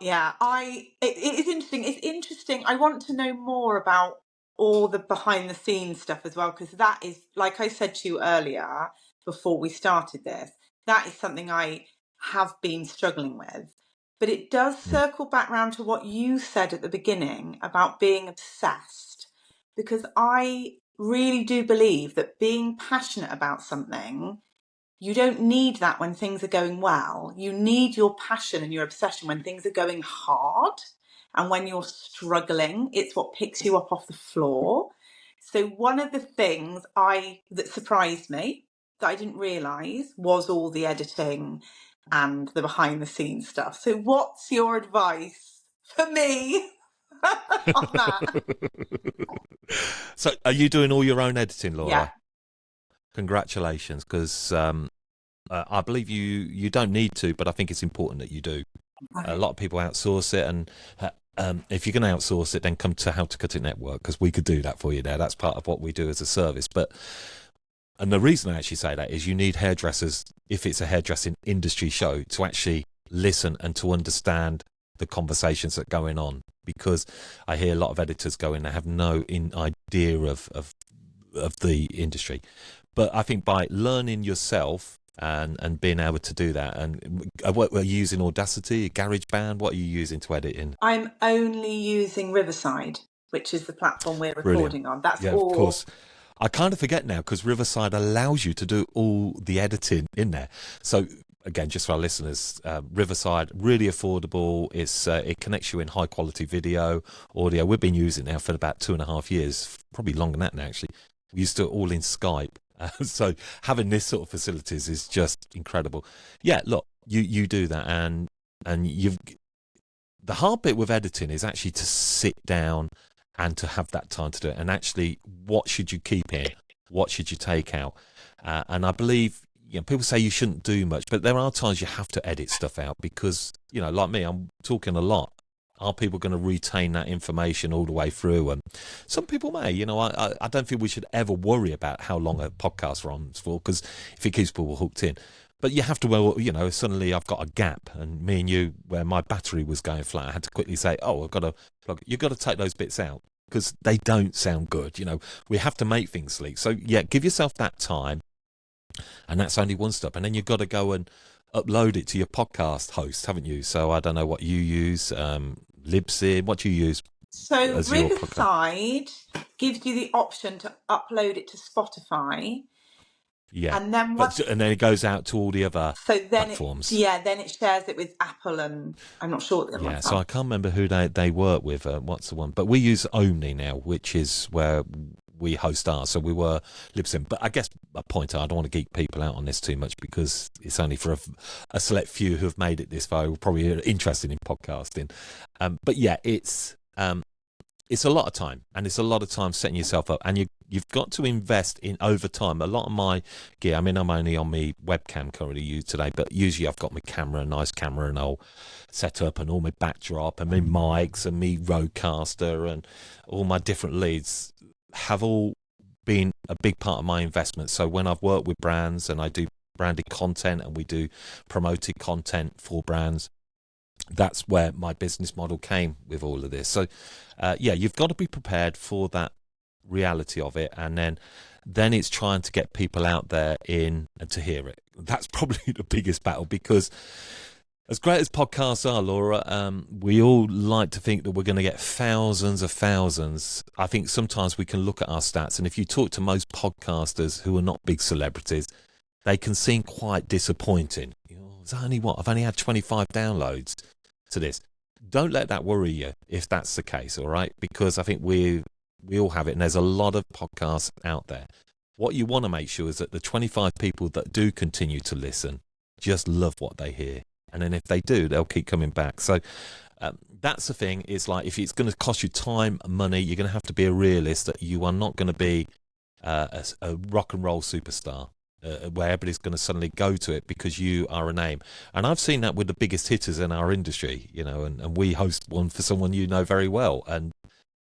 Yeah, it is interesting. It's interesting. I want to know more about all the behind the scenes stuff as well, because that is, like I said to you earlier before we started this, that is something I have been struggling with. But it does circle back round to what you said at the beginning about being obsessed, because I really do believe that being passionate about something, you don't need that when things are going well. You need your passion and your obsession when things are going hard and when you're struggling. It's what picks you up off the floor. So one of the things that surprised me that I didn't realise was all the editing and the behind the scenes stuff. So what's your advice for me on that? So are you doing all your own editing, Laura? Yeah. Congratulations, because I believe you don't need to, but I think it's important that you do. A lot of people outsource it, and if you're going to outsource it, then come to How to Cut It Network, because we could do that for you there. That's part of what we do as a service. And the reason I actually say that is you need hairdressers, if it's a hairdressing industry show, to actually listen and to understand the conversations that are going on. Because I hear a lot of editors going, they have no idea of the industry. But I think by learning yourself and being able to do that, and what we're using, Audacity, GarageBand, what are you using to edit in? I'm only using Riverside, which is the platform we're recording on. That's Yeah, all. of course. I kind of forget now because Riverside allows you to do all the editing in there. So again, just for our listeners, Riverside, really affordable. It connects you in high quality video, audio. We've been using it now for about 2.5 years, probably longer than that now, actually. We used to all in Skype. So having this sort of facilities is just incredible. Yeah, look, you do that, and you've the hard bit with editing is actually to sit down and to have that time to do it. And actually, what should you keep in? What should you take out? And I believe, people say you shouldn't do much, but there are times you have to edit stuff out because, like me, I'm talking a lot. Are people going to retain that information all the way through? And some people may. I don't think we should ever worry about how long a podcast runs for, because if it keeps people hooked in. But you have to, suddenly I've got a gap, and me and you, where my battery was going flat, I had to quickly say, I've got to plug it. You've got to take those bits out because they don't sound good. We have to make things sleek. So, yeah, give yourself that time. And that's only one step. And then you've got to go and upload it to your podcast host, haven't you? So I don't know what you use. Libsyn, what do you use? So Riverside gives you the option to upload it to Spotify. Yeah, and then it goes out to all the other platforms. Then it shares it with Apple, and I'm not sure what the other ones so I can't remember who they work with. What's the one? But we use Omni now, which is where we host ours. So we were Libsyn. But I guess a point, I don't want to geek people out on this too much because it's only for a select few who have made it this far, who probably are interested in podcasting. But yeah, it's a lot of time, and it's a lot of time setting yourself up, and you've got to invest in over time. A lot of my gear, I'm only on my webcam currently used today, but usually I've got my camera, a nice camera, and I'll set up, and all my backdrop, and my mics, and my roadcaster, and all my different leads have all been a big part of my investment. So when I've worked with brands and I do branded content and we do promoted content for brands, that's where my business model came with all of this. So you've got to be prepared for that reality of it, and then it's trying to get people out there in and to hear it. That's probably the biggest battle, because as great as podcasts are, Laura, we all like to think that we're going to get thousands of thousands. I think sometimes we can look at our stats, and if you talk to most podcasters who are not big celebrities, they can seem quite disappointing. I've only had 25 downloads to this. Don't let that worry you if that's the case, all right? Because I think we all have it, and there's a lot of podcasts out there. What you want to make sure is that the 25 people that do continue to listen just love what they hear. And then if they do, they'll keep coming back. So That's the thing. It's like if it's going to cost you time and money, you're going to have to be a realist that you are not going to be a rock and roll superstar. Where everybody's going to suddenly go to it because you are a name. And I've seen that with the biggest hitters in our industry, and we host one for someone you know very well. And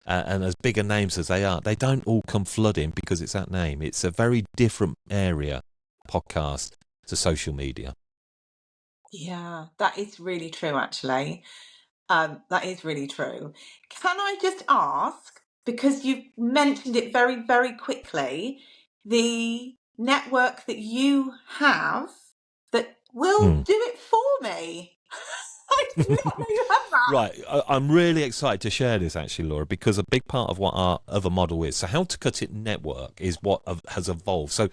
as bigger names as they are, they don't all come flooding because it's that name. It's a very different area, podcast, to social media. Yeah, that is really true, actually. That is really true. Can I just ask, because you've mentioned it very, very quickly, the network that you have that will Mm. do it for me? I did not know you have that. Right, I'm really excited to share this actually, Laura, because a big part of what our other model is. So, How to Cut It Network is what has evolved. So,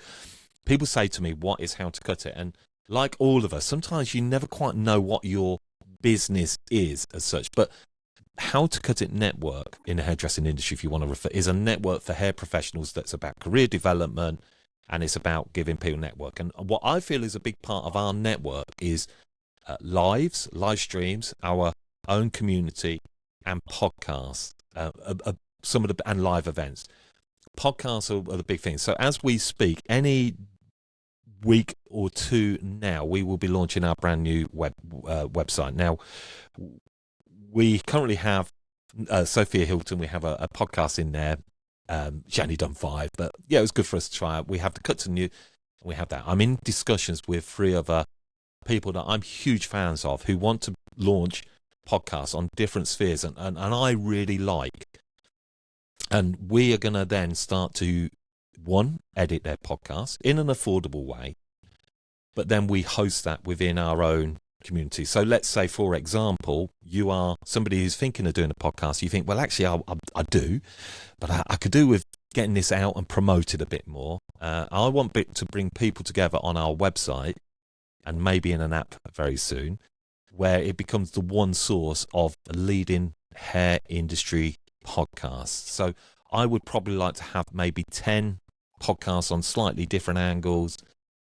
people say to me, "What is How to Cut It?" And like all of us, sometimes you never quite know what your business is as such. But How to Cut It Network in the hairdressing industry, if you want to refer, is a network for hair professionals that's about career development and it's about giving people network. And what I feel is a big part of our network is live streams, our own community, and podcasts. Some of the and live events. Podcasts are the big thing. So as we speak, any week or two now, we will be launching our brand new website. Now, we currently have Sophia Hilton. We have a podcast in there. She only done 5, but yeah, it was good for us to try out. We have the Cuts and New. We have that. I'm in discussions with 3 other people that I'm huge fans of who want to launch podcasts on different spheres, and I really like. And we are going to then start to, one, edit their podcast in an affordable way, but then we host that within our own community. So let's say, for example, you are somebody who's thinking of doing a podcast. You think, well, actually, I do, but I could do with getting this out and promoted a bit more. I want to bring people together on our website and maybe in an app very soon, where it becomes the one source of leading hair industry podcasts. So I would probably like to have maybe 10 podcasts on slightly different angles,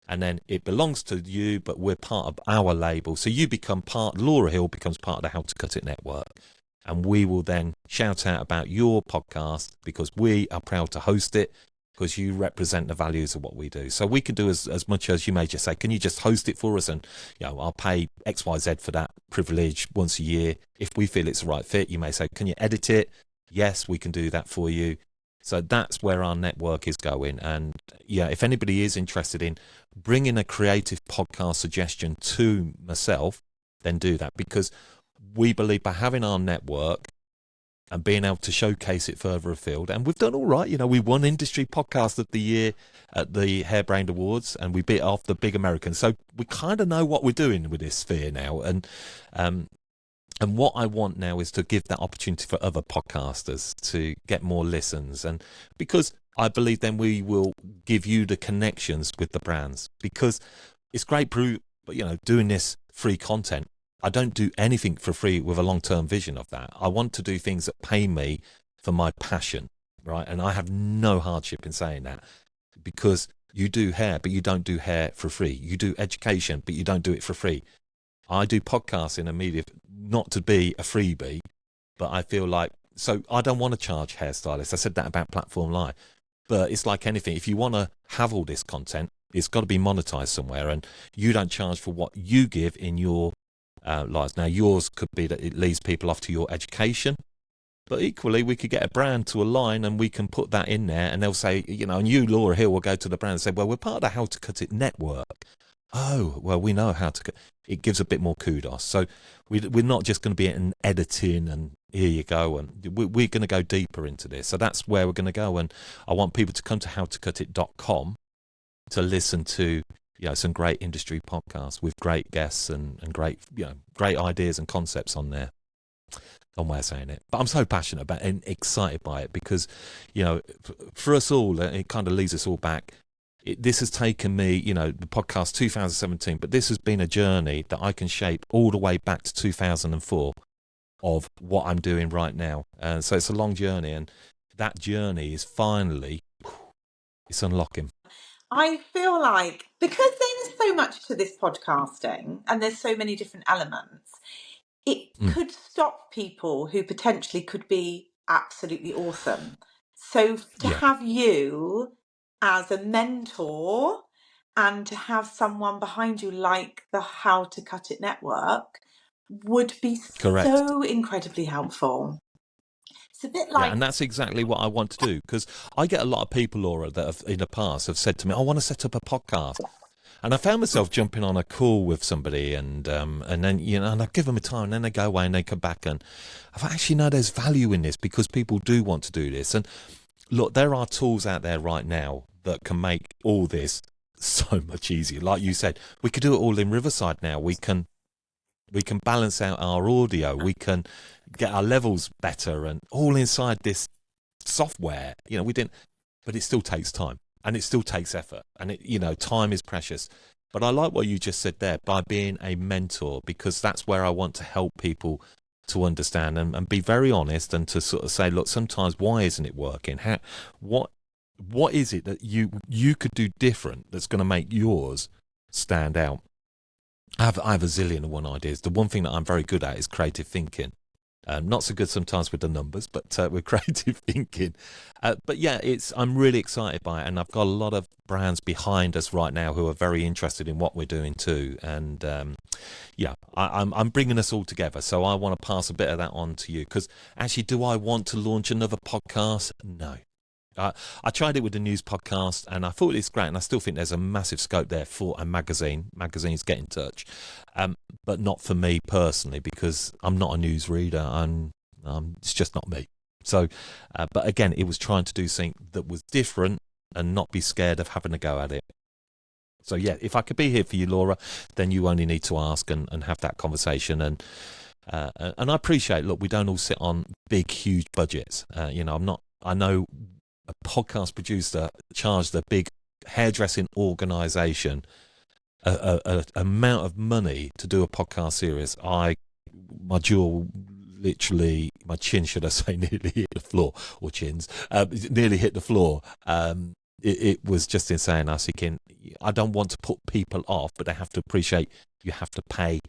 and then it belongs to you, but we're part of our label. So you become part, Laura Hill becomes part of the How to Cut It network. And we will then shout out about your podcast because we are proud to host it, because you represent the values of what we do. So we can do as much as you may just say, can you just host it for us? And I'll pay XYZ for that privilege once a year. If we feel it's the right fit, you may say, can you edit it? Yes, we can do that for you. So that's where our network is going. And if anybody is interested in bringing a creative podcast suggestion to myself, then do that, because we believe by having our network and being able to showcase it further afield. And we've done all right. We won Industry Podcast of the Year at the Hairbrained Awards, and we beat off the big Americans. So we kind of know what we're doing with this sphere now. And what I want now is to give that opportunity for other podcasters to get more listens. And because I believe then we will give you the connections with the brands, because it's great, but doing this free content, I don't do anything for free with a long-term vision of that. I want to do things that pay me for my passion, right? And I have no hardship in saying that, because you do hair, but you don't do hair for free. You do education, but you don't do it for free. I do podcasts in a media, not to be a freebie, but I feel like, so I don't want to charge hairstylists. I said that about Platform Live, but it's like anything. If you want to have all this content, it's got to be monetized somewhere, and you don't charge for what you give in your lives. Now, yours could be that it leads people off to your education, but equally, we could get a brand to align and we can put that in there, and they'll say, and you, Laura Hill, will go to the brand and say, well, we're part of the How to Cut It network. Oh, well, we know how to cut. It gives a bit more kudos. So we're not just going to be in editing and here you go, and we're going to go deeper into this. So that's where we're going to go, and I want people to come to howtocutit.com to listen to some great industry podcasts with great guests and great great ideas and concepts on there. One way of saying it, but I'm so passionate about it and excited by it, because for us all, it kind of leads us all back. This has taken me, the podcast 2017, but this has been a journey that I can shape all the way back to 2004 of what I'm doing right now. And so it's a long journey, and that journey is finally, it's unlocking. I feel like, because there's so much to this podcasting and there's so many different elements, it could stop people who potentially could be absolutely awesome. So to Yeah, have you as a mentor and to have someone behind you like the How to Cut It network would be correct. so incredibly helpful. It's a bit Yeah, like, and that's exactly what I want to do, because I get a lot of people, Laura, that have in the past have said to me, "I want to set up a podcast." And I found myself jumping on a call with somebody, and then and I give them a time, and then they go away and they come back, and I thought, actually, no, there's value in this because people do want to do this. And look, there are tools out there right now that can make all this so much easier. Like you said, we could do it all in Riverside now. We can balance out our audio. We can get our levels better, and all inside this software. We didn't, but it still takes time, and it still takes effort, and time is precious. But I like what you just said there, by being a mentor, because that's where I want to help people to understand and be very honest, and to sort of say, look, sometimes why isn't it working? What is it that you could do different that's going to make yours stand out? I have a zillion and one ideas. The one thing that I'm very good at is creative thinking. Not so good sometimes with the numbers, but with creative thinking. But yeah, I'm really excited by it, and I've got a lot of brands behind us right now who are very interested in what we're doing too. And yeah, I'm bringing us all together. So I want to pass a bit of that on to you, because actually, do I want to launch another podcast? No. I tried it with the news podcast, and I thought it's great, and I still think there's a massive scope there for a magazine. Magazines get in touch, but not for me personally, because I'm not a news reader. It's just not me. So, but again, it was trying to do something that was different and not be scared of having a go at it. So yeah, if I could be here for you, Laura, then you only need to ask and have that conversation. And I appreciate. Look, we don't all sit on big, huge budgets. I'm not. I know a podcast producer charged a big hairdressing organisation a amount of money to do a podcast series. My jaw, literally, my chin, should I say, nearly hit the floor, or chins, nearly hit the floor. It was just insane. I was thinking, I don't want to put people off, but they have to appreciate you have to pay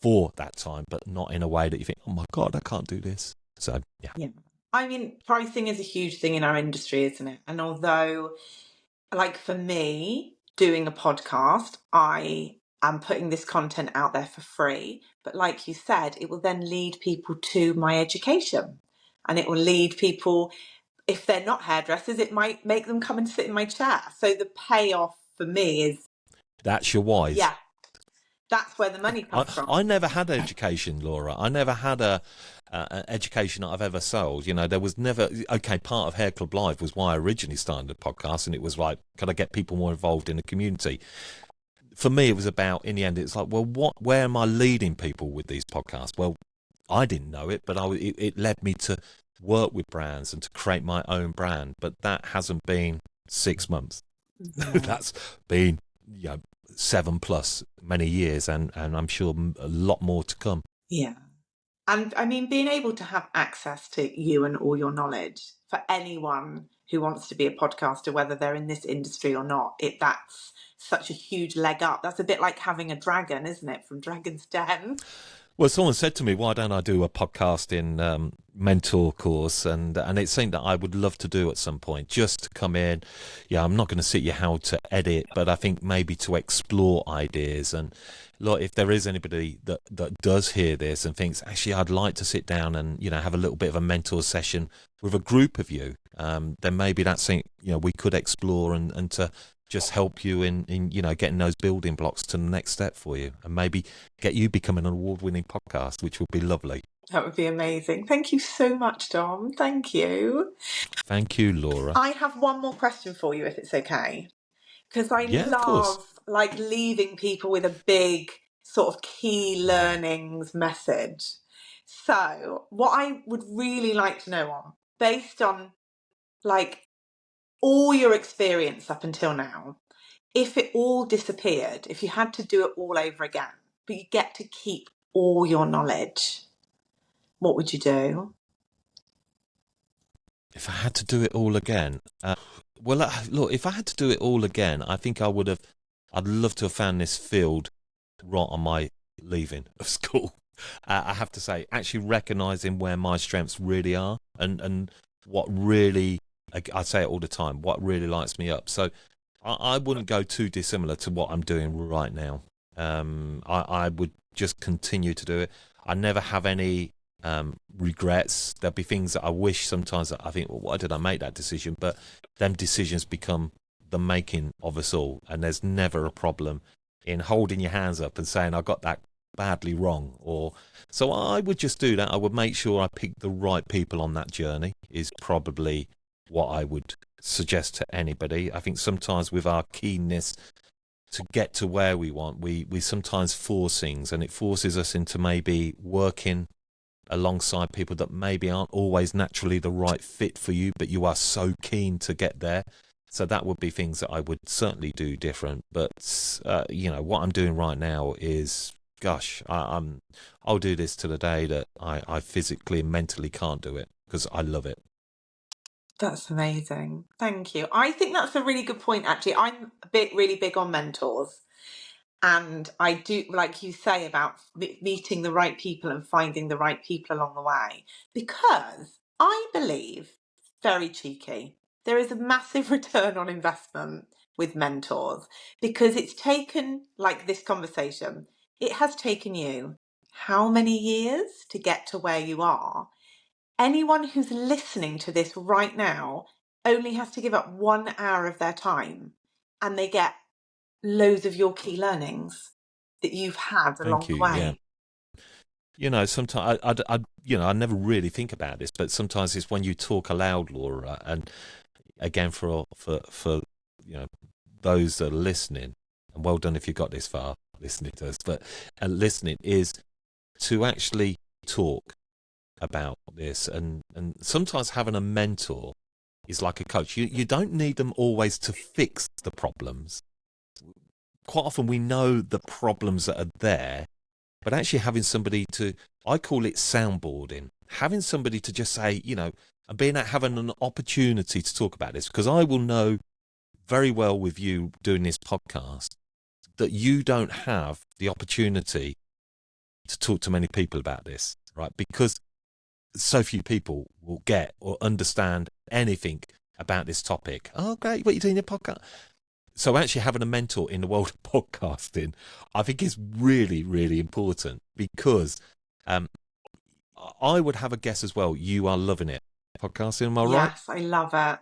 for that time, but not in a way that you think, oh my God, I can't do this. So, yeah. yeah. I mean, pricing is a huge thing in our industry, isn't it? And although, like for me, doing a podcast, I am putting this content out there for free. But like you said, it will then lead people to my education. And it will lead people, if they're not hairdressers, it might make them come and sit in my chair. So the payoff for me is, That's your wise. yeah, that's where the money comes from. I never had education, Laura. I never had an education that I've ever sold. There was never, okay, part of Hair Club Live was why I originally started the podcast, and it was like, could I get people more involved in the community? For me, it was about, in the end, it's like, well, where am I leading people with these podcasts? Well, I didn't know it, but it led me to work with brands and to create my own brand. But that hasn't been 6 months. Yeah. That's been 7+ many years, and I'm sure a lot more to come. Yeah. And I mean, being able to have access to you and all your knowledge for anyone who wants to be a podcaster, whether they're in this industry or not, that's such a huge leg up. That's a bit like having a dragon, isn't it, from Dragon's Den? Well, someone said to me, why don't I do a podcasting mentor course? And it seemed that I would love to do at some point, just to come in. Yeah, I'm not going to sit you how to edit, but I think maybe to explore ideas. And look, if there is anybody that does hear this and thinks, actually, I'd like to sit down and, have a little bit of a mentor session with a group of you, then maybe that's something, we could explore and to just help you in getting those building blocks to the next step for you, and maybe get you becoming an award-winning podcast, which would be lovely. That would be amazing. Thank you so much, Dom. Thank you. Thank you, Laura. I have one more question for you, if it's okay, because I Of course. love leaving people with a big sort of key learnings message. So what I would really like to know, based on all your experience up until now, if it all disappeared, if you had to do it all over again, but you get to keep all your knowledge, what would you do? If I had to do it all again, look, if I had to do it all again, I think I'd love to have found this field right on my leaving of school. I have to say, actually recognizing where my strengths really are, and what really, I say it all the time, what really lights me up. So I wouldn't go too dissimilar to what I'm doing right now. I would just continue to do it. I never have any regrets. There'll be things that I wish sometimes that I think, well, why did I make that decision? But them decisions become the making of us all, and there's never a problem in holding your hands up and saying I got that badly wrong. Or so I would just do that. I would make sure I pick the right people on that journey, is probably what I would suggest to anybody. I think sometimes with our keenness to get to where we want, we sometimes force things, and it forces us into maybe working alongside people that maybe aren't always naturally the right fit for you, but you are so keen to get there. So that would be things that I would certainly do different. But what I'm doing right now is, gosh, I'll do this to the day that I physically and mentally can't do it, because I love it. That's amazing. Thank you. I think that's a really good point, actually. I'm really big on mentors. And I do, like you say, about meeting the right people and finding the right people along the way. Because I believe, very cheeky, there is a massive return on investment with mentors. Because it's taken, like this conversation, it has taken you how many years to get to where you are? Anyone who's listening to this right now only has to give up 1 hour of their time, and they get loads of your key learnings that you've had along Thank the you. Yeah. way. Sometimes I never really think about this, but sometimes it's when you talk aloud, Laura, and again for those that are listening, and well done if you got this far listening to us, but listening is to actually talk about this, and sometimes having a mentor is like a coach. You don't need them always to fix the problems. Quite often we know the problems that are there, but actually having somebody to, I call it soundboarding, having somebody to just say, and having an opportunity to talk about this, because I will know very well with you doing this podcast that you don't have the opportunity to talk to many people about this, right? Because so few people will get or understand anything about this topic. Oh, great, what are you doing in your podcast? So actually having a mentor in the world of podcasting, I think is really, really important, because I would have a guess as well, you are loving it, podcasting, am I right? Yes, I love it.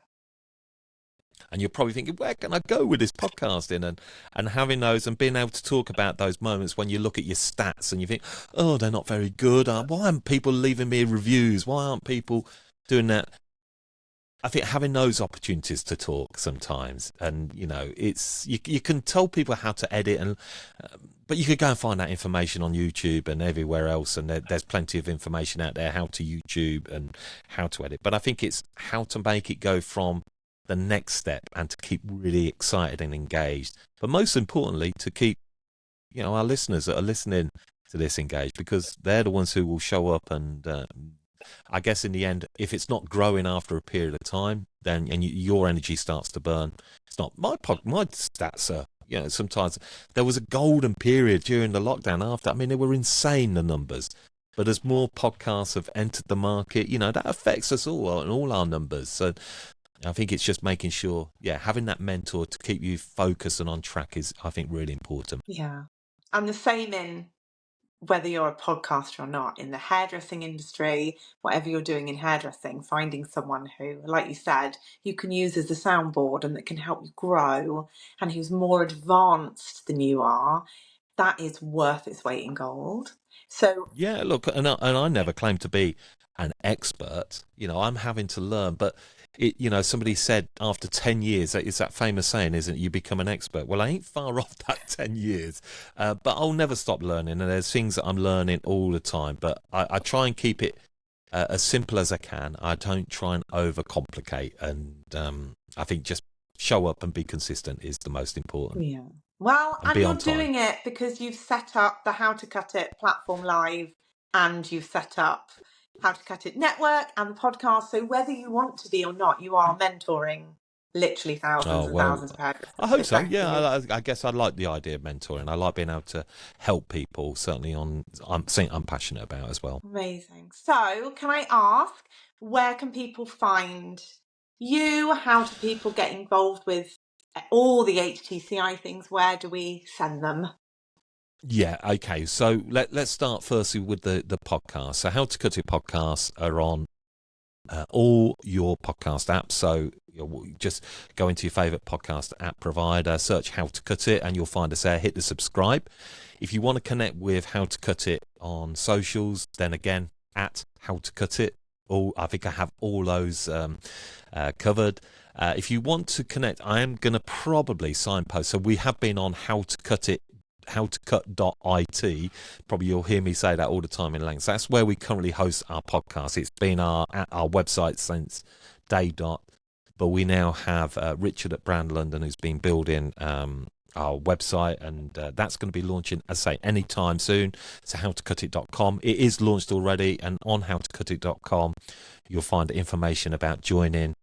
And you're probably thinking, where can I go with this podcasting? And having those and being able to talk about those moments when you look at your stats and you think, oh, they're not very good. Why aren't people leaving me reviews? Why aren't people doing that? I think having those opportunities to talk sometimes, and it's you can tell people how to edit, and but you could go and find that information on YouTube and everywhere else, and there's plenty of information out there how to YouTube and how to edit. But I think it's how to make it go from the next step and to keep really excited and engaged. But most importantly, to keep our listeners that are listening to this engaged, because they're the ones who will show up and. I guess in the end, if it's not growing after a period of time, then your energy starts to burn. It's not my stats are. Sometimes there was a golden period during the lockdown after. I mean, they were insane, the numbers. But as more podcasts have entered the market, that affects us all and all our numbers. So I think it's just making sure, having that mentor to keep you focused and on track is, I think, really important. Yeah. And the same in whether you're a podcaster or not, in the hairdressing industry, whatever you're doing in hairdressing, finding someone who, like you said, you can use as a soundboard and that can help you grow, and who's more advanced than you are, that is worth its weight in gold. So Yeah, look, and I never claim to be an expert. I'm having to learn. But somebody said after 10 years, it's that famous saying, isn't it? You become an expert. Well, I ain't far off that 10 years, but I'll never stop learning. And there's things that I'm learning all the time. But I try and keep it as simple as I can. I don't try and overcomplicate. And I think just show up and be consistent is the most important. yeah. Well, And and be you're on time. doing it because you've set up the How to Cut It platform live, and you've set up How to Cut It network and the podcast. So whether you want to be or not, you are mentoring literally thousands Oh, and well, thousands of hairdressers. I So hope so. thank Yeah, you. I guess I like the idea of mentoring. I like being able to help people, certainly on something I'm passionate about as well. Amazing. So can I ask, where can people find you? How do people get involved with all the HTCI things? Where do we send them? Yeah, okay. So let's start firstly with the podcast. So How to Cut It podcasts are on all your podcast apps. So just go into your favorite podcast app provider, search How to Cut It, and you'll find us there. Hit the subscribe. If you want to connect with How to Cut It on socials, then again, at How to Cut It. I think I have all those covered. If you want to connect, I am going to probably signpost. So we have been on How to Cut It, howtocut.it. Probably you'll hear me say that all the time in length. So that's where we currently host our podcast. It's been our website since day dot, but we now have Richard at Brand London, who's been building our website, and that's going to be launching, as I say, anytime soon. So howtocutit.com. It is launched already, and on howtocutit.com you'll find information about joining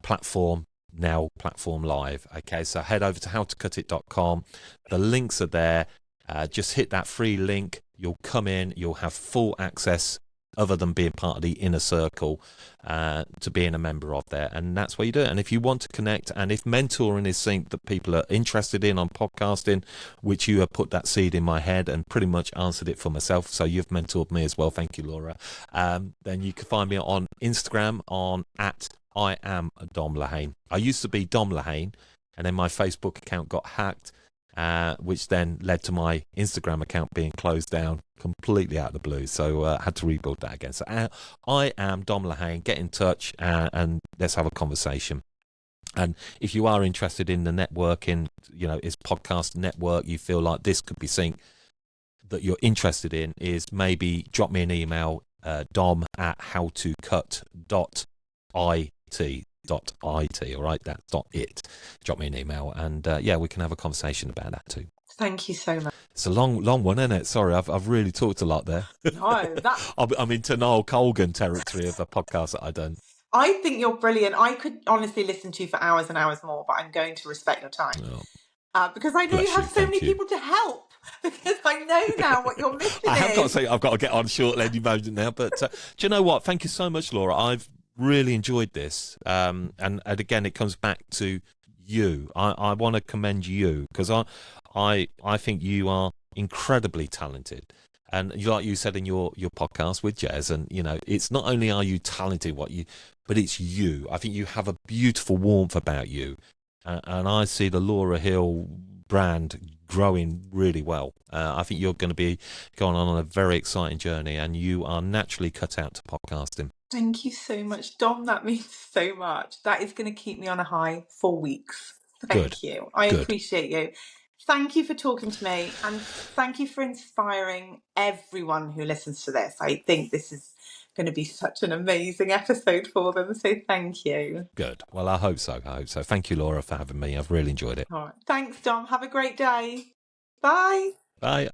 platform live. Okay, so head over to howtocutit.com. The links are there. Just hit that free link. You'll come in, you'll have full access, other than being part of the inner circle, to being a member of there, and that's where you do it. And if you want to connect, and if mentoring is something that people are interested in on podcasting, which you have put that seed in my head and pretty much answered it for myself, so you've mentored me as well, thank you, Laura. Then you can find me on Instagram on at I am Dom Lehane. I used to be Dom Lehane, and then my Facebook account got hacked, which then led to my Instagram account being closed down completely out of the blue. So I had to rebuild that again. So I am Dom Lehane. Get in touch and let's have a conversation. And if you are interested in the networking, is podcast network, you feel like this could be something that you're interested in, is maybe drop me an email, dom@howtocut.it. All right, that's .it. Drop me an email, and we can have a conversation about that too. Thank you so much. It's a long one, isn't it? Sorry, I've really talked a lot there. No, I'm into Niall Colgan territory of a podcast that I've done. I think you're brilliant. I could honestly listen to you for hours and hours more, but I'm going to respect your time. Because I know you have so many people to help. Because I know now what your mission is. I have got to say, I've got to get on short-legged motion now. But do you know what? Thank you so much, Laura. I've really enjoyed this. And again, it comes back to you. I want to commend you, because I think you are incredibly talented. And like you said in your podcast with Jez, and it's not only are you talented, but it's you. I think you have a beautiful warmth about you, and I see the Laura Hill brand growing really well. I think you're going to be going on a very exciting journey, and you are naturally cut out to podcasting. Thank you so much, Dom. That means so much. That is going to keep me on a high for weeks. Thank you. I appreciate you. Thank you for talking to me, and thank you for inspiring everyone who listens to this. I think this is going to be such an amazing episode for them, so thank you. Good. Well, I hope so. Thank you, Laura, for having me. I've really enjoyed it. All right. Thanks, Dom. Have a great day. Bye. Bye.